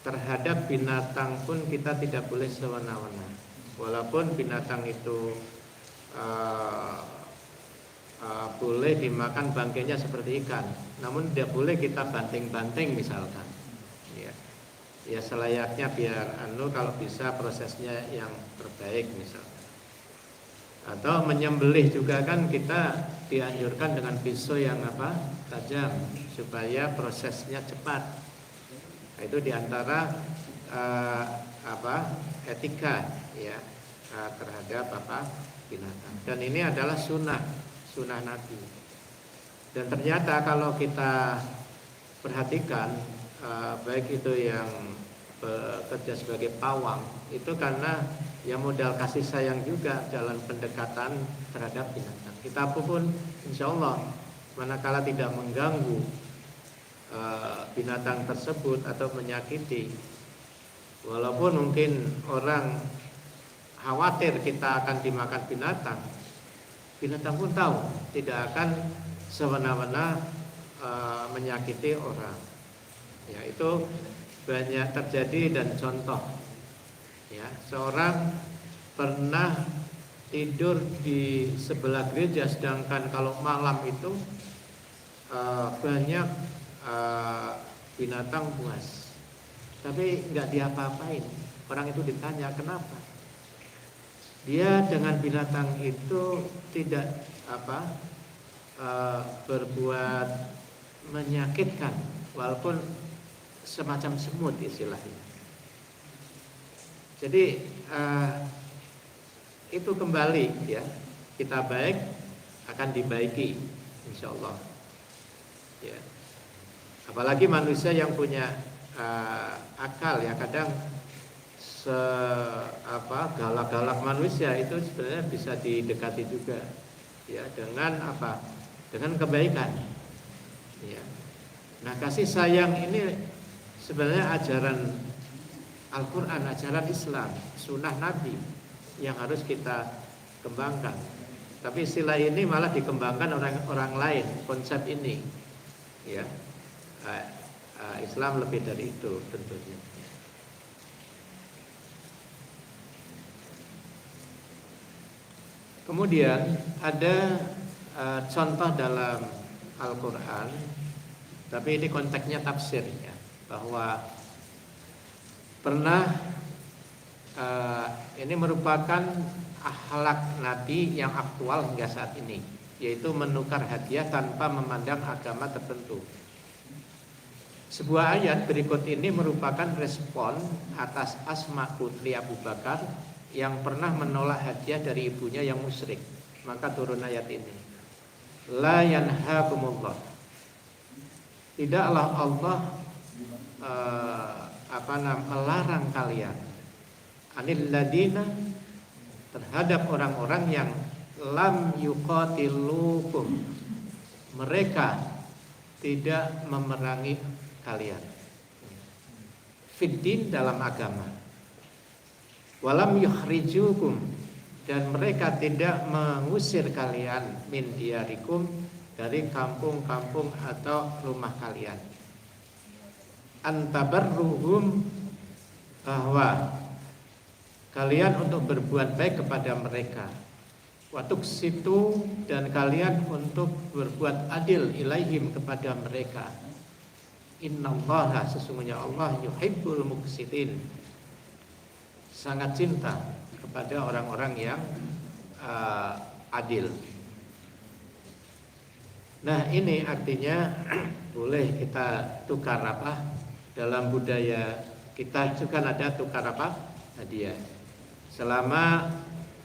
terhadap binatang pun kita tidak boleh sewenang-wenang. Walaupun binatang itu boleh dimakan bangkainya seperti ikan, namun tidak boleh kita banting-banting misalkan. Ya selayaknya biar kalau bisa prosesnya yang terbaik misalkan. Atau menyembelih juga kan kita dianjurkan dengan pisau yang tajam supaya prosesnya cepat. Nah, itu diantara etika ya terhadap binatang. Dan ini adalah sunnah Nabi. Dan ternyata kalau kita perhatikan, baik itu yang bekerja sebagai pawang, itu karena ya modal kasih sayang juga dalam pendekatan terhadap binatang. Kita pun insya Allah manakala tidak mengganggu binatang tersebut atau menyakiti, walaupun mungkin orang khawatir kita akan dimakan binatang, binatang pun tahu tidak akan semena-mena menyakiti orang. Ya, itu banyak terjadi dan contoh. Ya, seorang pernah tidur di sebelah gereja, sedangkan kalau malam itu banyak binatang buas, tapi nggak diapa-apain. Orang itu ditanya kenapa, dia dengan binatang itu tidak berbuat menyakitkan, walaupun semacam semut istilahnya. Jadi itu kembali ya, kita baik akan dibaiki insya Allah ya. Apalagi manusia yang punya akal ya, kadang galak-galak manusia itu sebenarnya bisa didekati juga ya, dengan dengan kebaikan ya. Nah, kasih sayang ini sebenarnya ajaran Al-Quran, ajaran Islam, sunnah Nabi yang harus kita kembangkan. Tapi istilah ini malah dikembangkan orang lain, konsep ini ya. Islam lebih dari itu tentunya. Kemudian ada contoh dalam Al-Quran, tapi ini konteksnya tafsir ya, bahwa pernah ini merupakan akhlak Nabi yang aktual hingga saat ini, yaitu menukar hadiah tanpa memandang agama tertentu. Sebuah ayat berikut ini merupakan respon atas Asma putri Abu Bakar yang pernah menolak hadiah dari ibunya yang musyrik. Maka turun ayat ini. La yanhaakumullah, tidaklah Allah melarang kalian anil ladina, terhadap orang-orang yang lam yuqatilukum, mereka tidak memerangi kalian fiddin, dalam agama, walam yukhrijukum, dan mereka tidak mengusir kalian min diyarikum, dari kampung-kampung atau rumah kalian, antabarruhum, bahwa kalian untuk berbuat baik kepada mereka, watuksitu, dan kalian untuk berbuat adil ilaihim, kepada mereka. Innallaha, sesungguhnya Allah, yuhibbul muqsitin, sangat cinta kepada orang-orang yang adil. Nah, ini artinya boleh kita tukar apa, dalam budaya kita juga ada tukar apa, hadiah, selama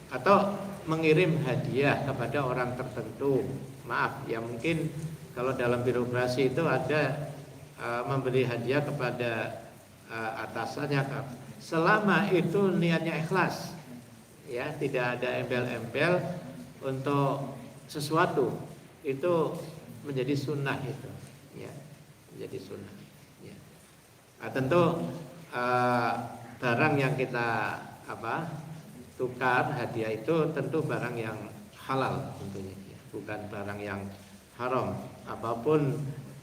atau mengirim hadiah kepada orang tertentu. Maaf ya, mungkin kalau dalam birokrasi itu ada memberi hadiah kepada atasannya, selama itu niatnya ikhlas, ya, tidak ada embel-embel untuk sesuatu, itu menjadi sunnah itu, ya, menjadi sunnah. Ya. Nah, tentu barang yang kita tukar hadiah itu tentu barang yang halal tentunya, ya, bukan barang yang haram. Apapun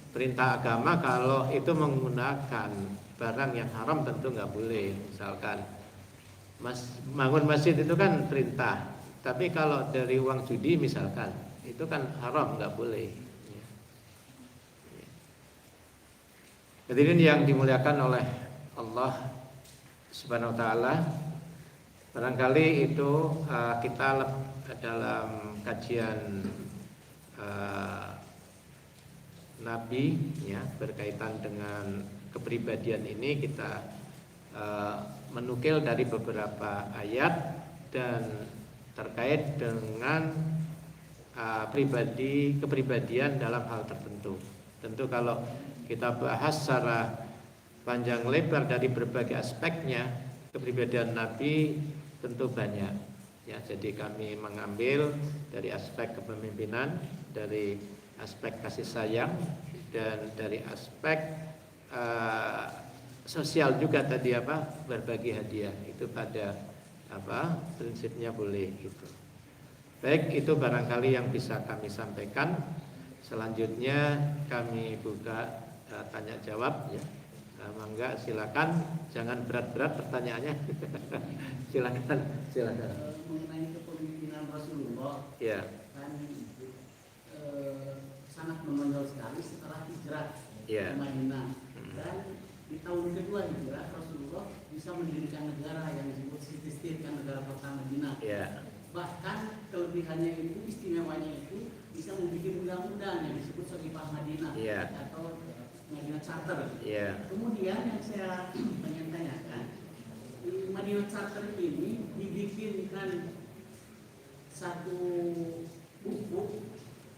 perintah agama, kalau itu menggunakan barang yang haram tentu nggak boleh. Misalkan bangun masjid itu kan perintah, tapi kalau dari uang judi misalkan, itu kan haram, nggak boleh. Hadirin yang dimuliakan oleh Allah Subhanahu wa taala, barangkali itu kita dalam kajian Nabi, ya, berkaitan dengan kepribadian ini, kita menukil dari beberapa ayat dan terkait dengan kepribadian dalam hal tertentu. Tentu kalau kita bahas secara panjang lebar dari berbagai aspeknya, kepribadian Nabi tentu banyak, ya. Jadi kami mengambil dari aspek kepemimpinan, dari aspek kasih sayang, dan dari aspek sosial juga tadi berbagi hadiah, itu pada prinsipnya boleh gitu. Baik, itu barangkali yang bisa kami sampaikan. Selanjutnya kami buka tanya jawab, ya. Mangga, silakan, jangan berat-berat pertanyaannya. Silakan. Mengenai kepemimpinan Rasulullah, Ya. kan sangat menonjol sekali setelah hijrah ke Madinah. Dan di tahun kedua hijrah, Rasulullah bisa mendirikan negara yang disebut Sitistir, kan, negara kota Madinah. Bahkan kelebihannya itu, istimewanya itu, bisa membuat undang-undang yang disebut Shahifah Madinah, atau Madinah Charter. Kemudian yang saya pengen tanyakan, Madinah Charter ini dibikinkan satu buku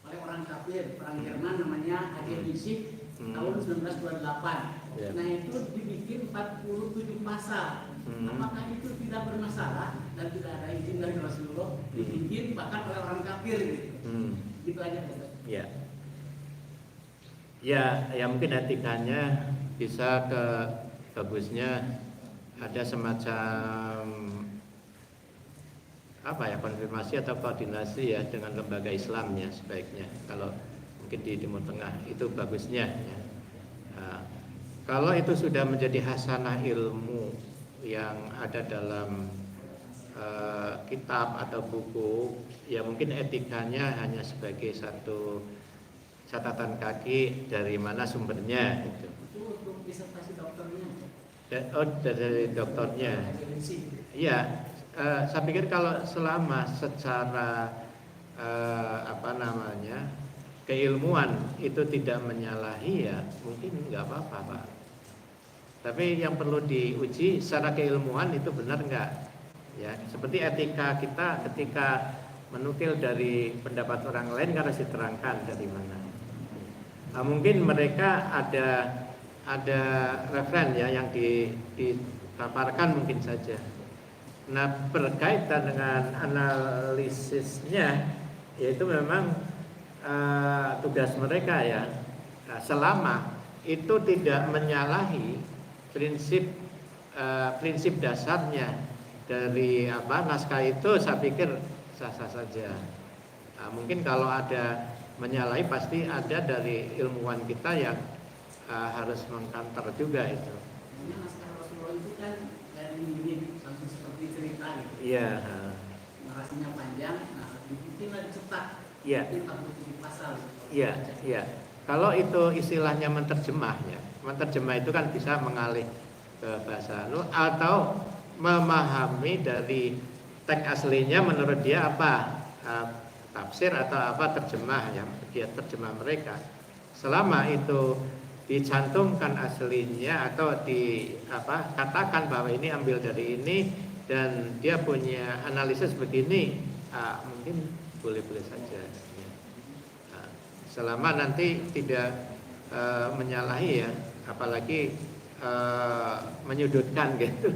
oleh orang kafir, perang Jerman, namanya Adi Leipzig, tahun 1928. Nah, itu dibikin 47 pasal. Apakah itu tidak bermasalah dan tidak ada izin dari Rasulullah, dibikin bahkan oleh orang kafir gitu? Gitu aja, Ustaz. Ya, mungkin etikanya bisa bagusnya ada semacam konfirmasi atau koordinasi, ya, dengan lembaga Islamnya sebaiknya. Kalau mungkin di Timur Tengah itu bagusnya, ya. Kalau itu sudah menjadi hasanah ilmu yang ada dalam kitab atau buku, ya mungkin etikanya hanya sebagai satu catatan kaki dari mana sumbernya gitu. Itu untuk disertasi dokternya. Dari dokternya. Iya, saya pikir kalau selama secara keilmuan itu tidak menyalahi, ya mungkin nggak apa-apa, Pak. Tapi yang perlu diuji secara keilmuan itu benar nggak, ya. Seperti etika kita ketika menukil dari pendapat orang lain, harus diterangkan dari mana. Mungkin mereka ada ada referen ya yang dipaparkan mungkin saja. Nah, berkaitan dengan analisisnya, yaitu memang tugas mereka ya. Nah, selama itu tidak menyalahi prinsip dasarnya dari naskah itu, saya pikir sah-sah saja. Nah, mungkin kalau ada menyalahi pasti ada dari ilmuwan kita yang harus mengkantor juga itu. Naskah Rasulullah itu kan dari ini langsung seperti cerita gitu. Iya. Narasinya panjang, nah dibikinlah dicetak. Iya. Di pasal. Iya, iya. Kalau itu istilahnya menerjemah ya. Menerjemah itu kan bisa mengalih ke bahasa atau memahami dari teks aslinya menurut dia apa tafsir atau apa terjemah yang dia terjemah mereka. Selama itu dicantumkan aslinya atau katakan bahwa ini ambil dari ini dan dia punya analisis begini, mungkin boleh-boleh saja. Selama nanti tidak menyalahi ya, apalagi menyudutkan gitu.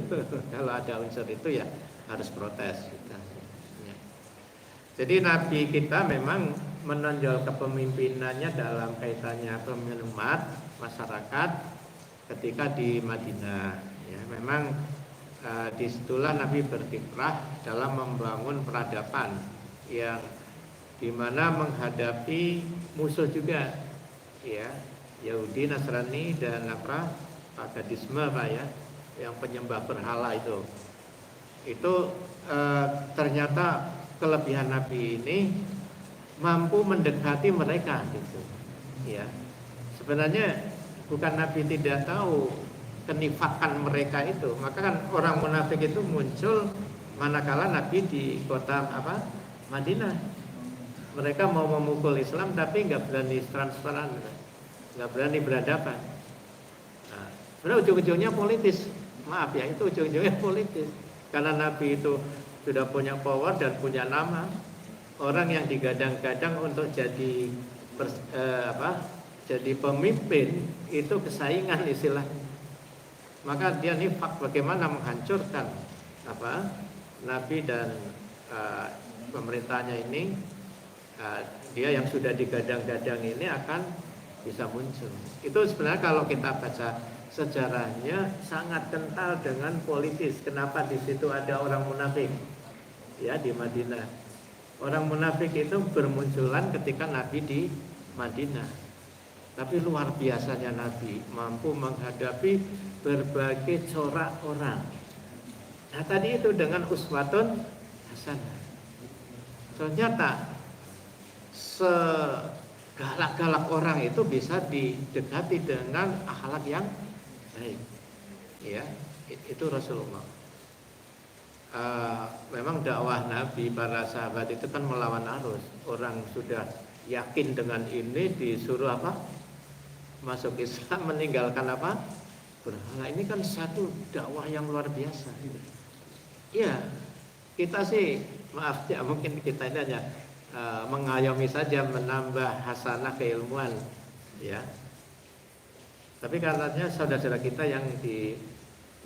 Kalau ada unsur itu ya harus protes kita. Ya. Jadi Nabi kita memang menonjol kepemimpinannya dalam kaitannya pemimpin umat masyarakat ketika di Madinah. Ya, memang disitulah Nabi berkiprah dalam membangun peradaban yang dimana menghadapi musuh juga, ya, Yahudi, Nasrani dan paganisme Pak ya, yang penyembah berhala itu ternyata kelebihan Nabi ini mampu mendekati mereka gitu, ya. Sebenarnya bukan Nabi tidak tahu kenifakan mereka itu, maka kan orang munafik itu muncul manakala Nabi di kota Madinah. Mereka mau memukul Islam tapi nggak berani transparan, nggak berani berhadapan. Nah, sebenarnya ujung-ujungnya politis, maaf ya, itu ujung-ujungnya politis. Karena Nabi itu sudah punya power dan punya nama, orang yang digadang-gadang untuk jadi jadi pemimpin itu kesaingan istilahnya. Maka dia nifak bagaimana menghancurkan Nabi dan pemerintahnya ini. Dia yang sudah digadang-gadang ini akan bisa muncul. Itu sebenarnya kalau kita baca sejarahnya sangat kental dengan politis. Kenapa di situ ada orang munafik? Ya, di Madinah. Orang munafik itu bermunculan ketika Nabi di Madinah. Tapi luar biasanya Nabi mampu menghadapi berbagai corak orang. Nah, tadi itu dengan uswatun hasanah. Ternyata segalak-galak orang itu bisa didekati dengan akhlak yang baik, ya. Itu Rasulullah. Memang dakwah Nabi para sahabat itu kan melawan arus. Orang sudah yakin dengan ini disuruh masuk Islam, meninggalkan berhala. Ini kan satu dakwah yang luar biasa. Ya, kita sih maaf ya, mungkin kita ini hanya mengayomi saja, menambah hasanah keilmuan, ya. Tapi katanya saudara-saudara kita yang di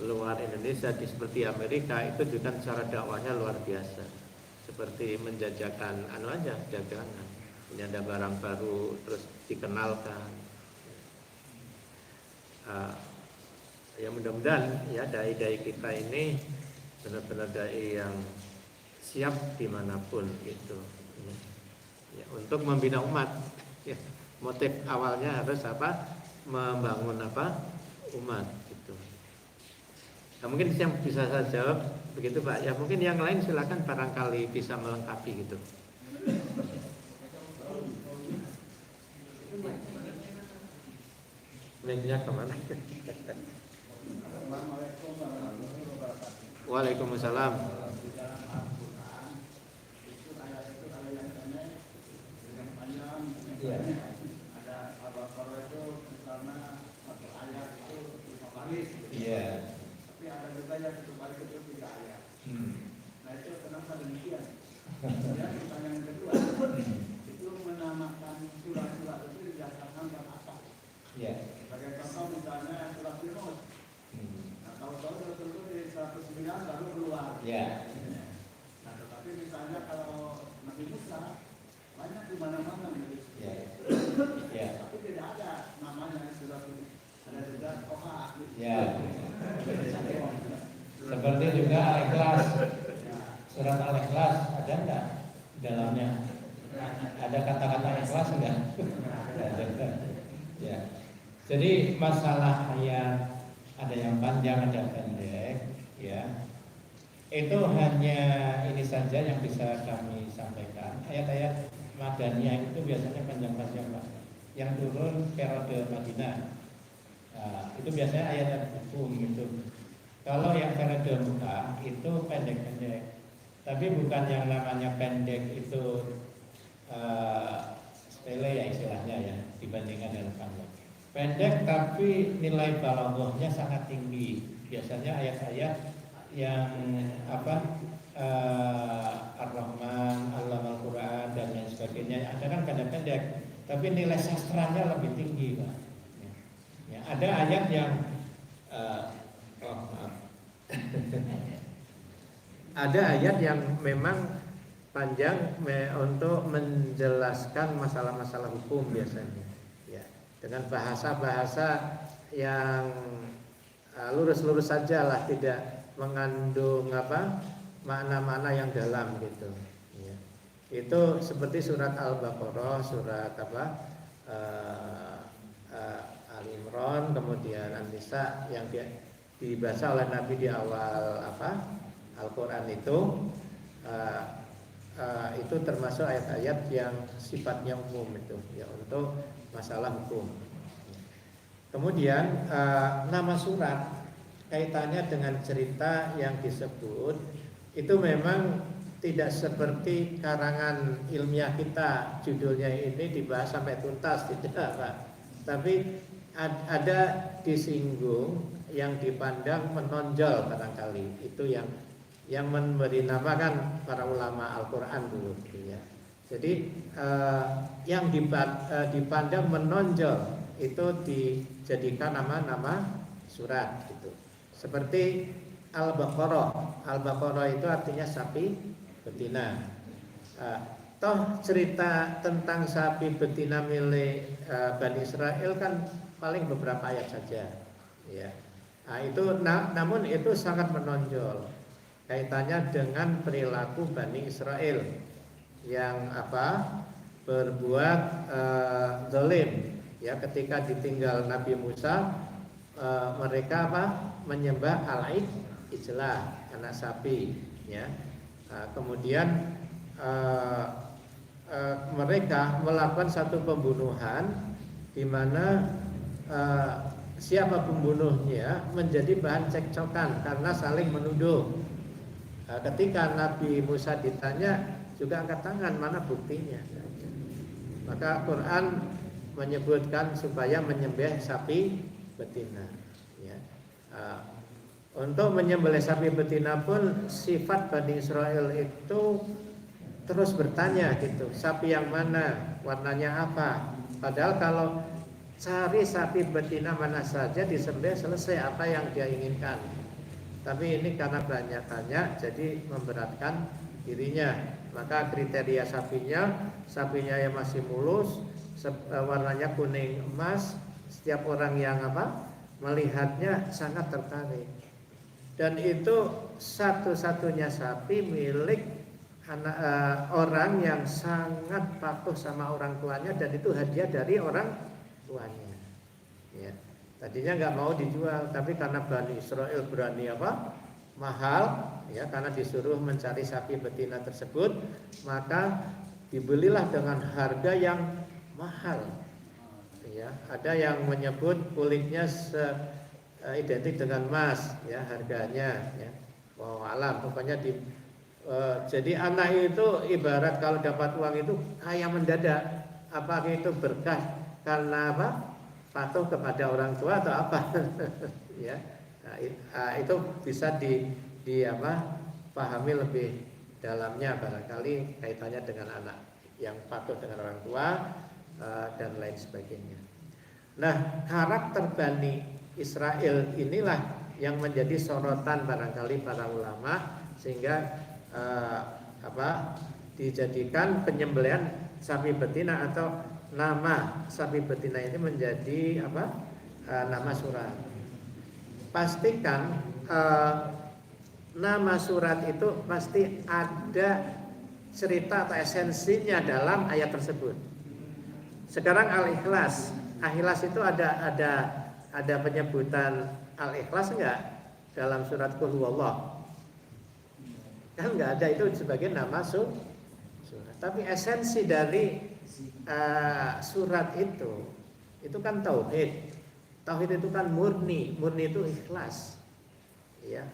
luar Indonesia, seperti Amerika, itu juga cara dakwahnya luar biasa. Seperti menjajakan dagangan, punya ada barang baru terus dikenalkan. Ya mudah-mudahan ya dai-dai kita ini benar-benar dai yang siap dimanapun itu. Ya, untuk membina umat, ya, motif awalnya harus membangun umat gitu. Nah, mungkin yang bisa saya jawab begitu Pak. Ya mungkin yang lain silakan barangkali bisa melengkapi gitu. Linknya kemana? Waalaikumsalam. Iya. Tapi ada juga yang itu paling kecil 3 ayat. Nah itu kenapa demikian? Kemudian pertanyaan yang kedua, itu menamakan surah-surah itu didasarkan pada apa? Iya. Sebagai contoh misalnya Ya. Seperti juga Al-Ikhlas. Surat Al-Ikhlas ada enggak di dalamnya? Ada kata-kata ikhlas enggak? Ada. Ya. Jadi masalah ayat ada yang panjang, ada pendek, ya. Itu hanya ini saja yang bisa kami sampaikan. Ayat-ayat Madaniyah itu biasanya panjang-panjang, Pak. Yang turun periode Madinah. Nah, itu biasanya ayat hukum itu. Kalau yang periode Mekah itu pendek-pendek. Tapi bukan yang namanya pendek itu sepele ya istilahnya ya dibandingkan dengan panjang. Pendek tapi nilai balaghahnya sangat tinggi. Biasanya ayat-ayat yang Ar-Rahman, Allamal Quran dan lain sebagainya ada kan pendek-pendek, tapi nilai sastranya lebih tinggi, Pak. Ya, ada ayat yang ada ayat yang memang panjang untuk menjelaskan masalah-masalah hukum biasanya, ya, dengan bahasa-bahasa yang lurus-lurus saja lah, tidak mengandung makna-makna yang dalam gitu. Ya. Itu seperti surat Al-Baqarah, surat Al-Imran, kemudian An-Nisa yang dibaca oleh Nabi di awal Al-Quran itu termasuk ayat-ayat yang sifatnya umum itu ya untuk masalah hukum. Kemudian nama surat kaitannya dengan cerita yang disebut itu memang tidak seperti karangan ilmiah kita, judulnya ini dibahas sampai tuntas, tidak, Pak. Tapi ada disinggung yang dipandang menonjol barangkali, itu yang memberi nama kan para ulama Al-Quran dulu ya. Jadi yang dipandang menonjol itu dijadikan nama-nama surat gitu. Seperti Al-Baqarah. Al-Baqarah itu artinya sapi betina. Toh cerita tentang sapi betina milik Bani Israel kan paling beberapa ayat saja ya. Namun itu sangat menonjol kaitannya dengan perilaku Bani Israel yang berbuat zalim ya, ketika ditinggal Nabi Musa mereka menyembah al-ijlah, anak sapi ya. Kemudian mereka melakukan satu pembunuhan di mana siapa pembunuhnya menjadi bahan cekcokan karena saling menuduh. Ketika Nabi Musa ditanya juga angkat tangan, mana buktinya? Maka Quran menyebutkan supaya menyembelih sapi betina. Ya. Untuk menyembelih sapi betina pun sifat Bani Israel itu terus bertanya gitu, sapi yang mana, warnanya apa? Padahal kalau cari sapi betina mana saja disembelih selesai apa yang dia inginkan. Tapi ini karena banyak tanya jadi memberatkan dirinya. Maka kriteria sapinya yang masih mulus, warnanya kuning emas, setiap orang yang melihatnya sangat tertarik. Dan itu satu-satunya sapi milik orang yang sangat patuh sama orang tuanya, dan itu hadiah dari orang tuanya. Ya. Tadinya nggak mau dijual, tapi karena Bani Israel berani mahal, ya, karena disuruh mencari sapi betina tersebut, maka dibelilah dengan harga yang mahal. Ya, ada yang menyebut kulitnya identik dengan emas, ya, harganya, ya. Wallahu alam, pokoknya jadi anak itu ibarat kalau dapat uang itu kaya mendadak. Apakah itu berkah karena patuh kepada orang tua atau apa? Ya, itu bisa pahami lebih dalamnya barangkali kaitannya dengan anak yang patuh dengan orang tua dan lain sebagainya. Nah, karakter Bani Israel inilah yang menjadi sorotan barangkali para ulama, sehingga dijadikan penyembelihan sapi betina atau nama sapi betina ini menjadi nama surat. pastikan nama surat itu pasti ada cerita atau esensinya dalam ayat tersebut. Sekarang Al-Ikhlas, Al-Ikhlas itu ada penyebutan Al-Ikhlas enggak dalam surat Qul Huwallah? Kan enggak ada, itu sebagai nama surat. Tapi esensi dari surat itu kan tauhid. Tauhid itu kan murni itu ikhlas. Ya.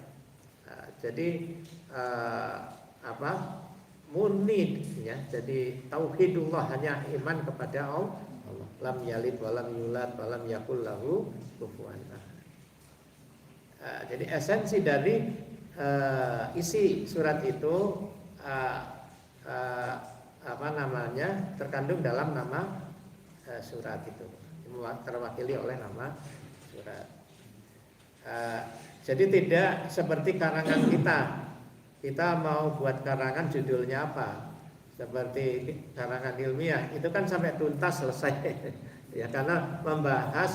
Jadi murni ya. Jadi tauhidullah, hanya iman kepada Allah. Lam yalid walam yulad walam yakul lahu kufuwan ahad. Jadi esensi dari isi surat itu terkandung dalam nama surat itu, terwakili oleh nama surat. Jadi tidak seperti karangan kita mau buat karangan judulnya apa, seperti karangan ilmiah itu kan sampai tuntas selesai ya, karena membahas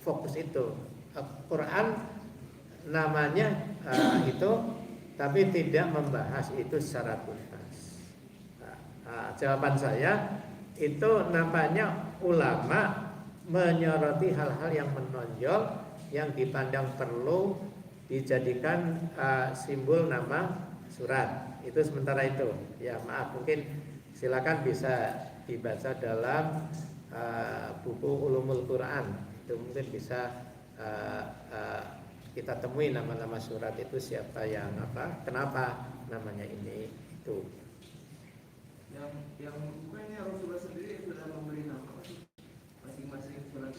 fokus itu Quran namanya itu, tapi tidak membahas itu secara tuntas. Jawaban saya itu nampaknya ulama menyoroti hal-hal yang menonjol, yang dipandang perlu dijadikan simbol nama surat. Itu sementara itu. Ya maaf, mungkin silakan bisa dibaca dalam buku Ulumul Quran. Itu mungkin bisa kita temui nama-nama surat itu, siapa yang kenapa namanya ini itu. Yang bukannya Rasulullah sendiri sudah memberi nama masing-masing surat.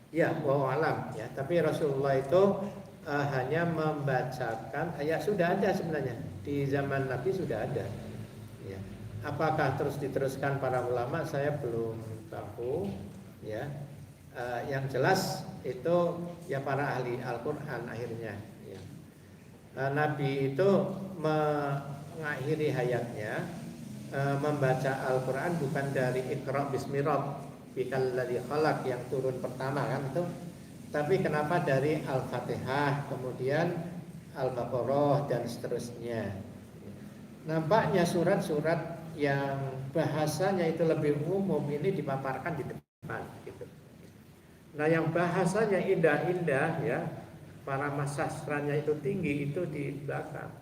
Ya, wallahu alam ya. Tapi Rasulullah itu hanya membacakan, ya sudah ada sebenarnya di zaman Nabi sudah ada. Ya. Apakah terus diteruskan para ulama? Saya belum tahu. Ya, yang jelas itu ya para ahli Al-Quran akhirnya. Ya. Nabi itu mengakhiri hayatnya membaca Al-Quran bukan dari Iqra bismi rabbikal ladzi khalaq yang turun pertama kan itu, tapi kenapa dari Al-Fatihah, kemudian Al-Baqarah dan seterusnya. Nampaknya surat-surat yang bahasanya itu lebih umum ini dipaparkan di depan gitu. Nah yang bahasanya indah-indah ya, para sastranya itu tinggi, itu di belakang.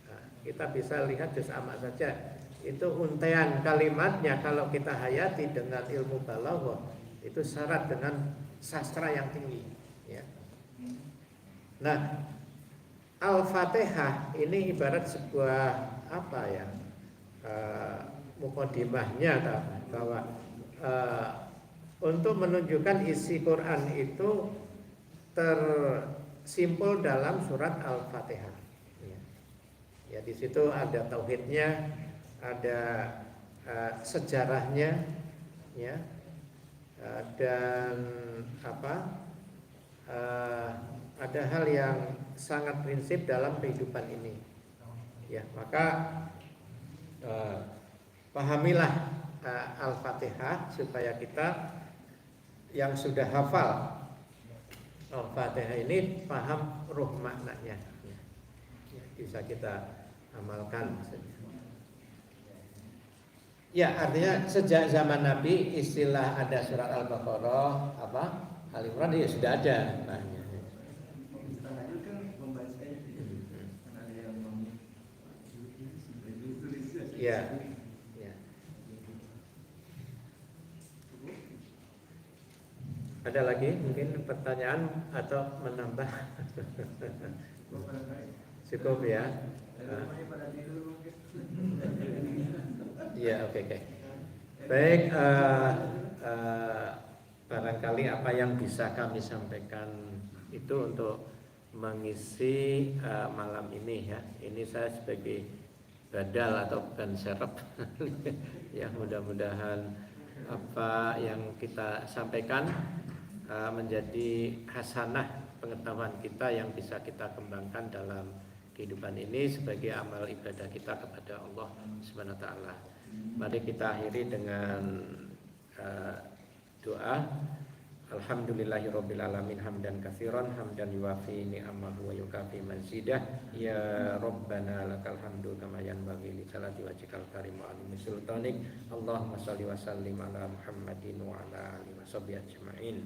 Nah, kita bisa lihat juz amma saja. Itu untaian kalimatnya kalau kita hayati dengan ilmu balaghah itu syarat dengan sastra yang tinggi ya. Nah, Al-Fatihah ini ibarat sebuah mukadimahnya bahwa untuk menunjukkan isi Quran itu tersimpul dalam surat Al-Fatihah. Ya, di situ ada tauhidnya, ada sejarahnya, ya, dan ada hal yang sangat prinsip dalam kehidupan ini. Ya, maka pahamilah Al-Fatihah supaya kita yang sudah hafal Al-Fatihah ini paham ruh maknanya, ya, bisa kita amalkan. Ya, artinya sejak zaman Nabi istilah ada surat Al-Baqarah, Al-Imran ya sudah ada. Ya. Ada lagi mungkin pertanyaan atau menambah? Cukup ya. Ya, oke. Baik, barangkali apa yang bisa kami sampaikan itu untuk mengisi malam ini ya. Ini saya sebagai badal atau ban serep. Ya, mudah-mudahan apa yang kita sampaikan menjadi hasanah pengetahuan kita yang bisa kita kembangkan dalam kehidupan ini sebagai amal ibadah kita kepada Allah Subhanahu wa taala. Mari kita akhiri dengan doa. Alhamdulillahirabbil alamin hamdan katsiran hamdan yuwafi ni'amahu wa yukafi mazidah ya rabbana lakal hamdu kama yanbaghi li jalali wajhikal karim wa azimi sultanik. Allahumma shalli wa sallim ala Muhammadin wa ala alihi washabihi ajmain.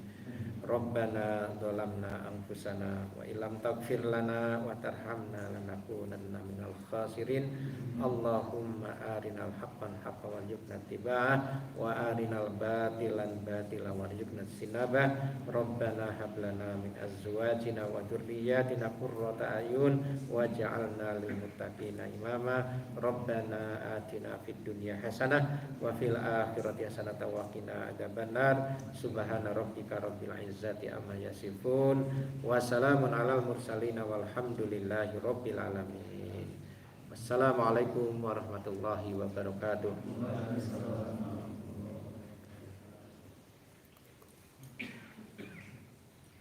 Rabbana dhalamna anfusana wa illam taghfir lana wa tarhamna lanakunanna minal khasirin. Allahumma arinal haqqan haqqan warzuqna ittiba'ah wa arinal batilan batilan warzuqna ijtinabah. Rabbana hab lana min azwajina wa dzurriyyatina qurrata a'yun waj'alna lil muttaqina imama. Rabbana atina fid dunya hasanah wa fil akhirati hasanah wa qina adzabannar. Subhana rabbika rabbil izzati amma yasifun wa salamun alal mursalin walhamdulillahi rabbil alamin. Wassalamualaikum warahmatullahi wabarakatuh.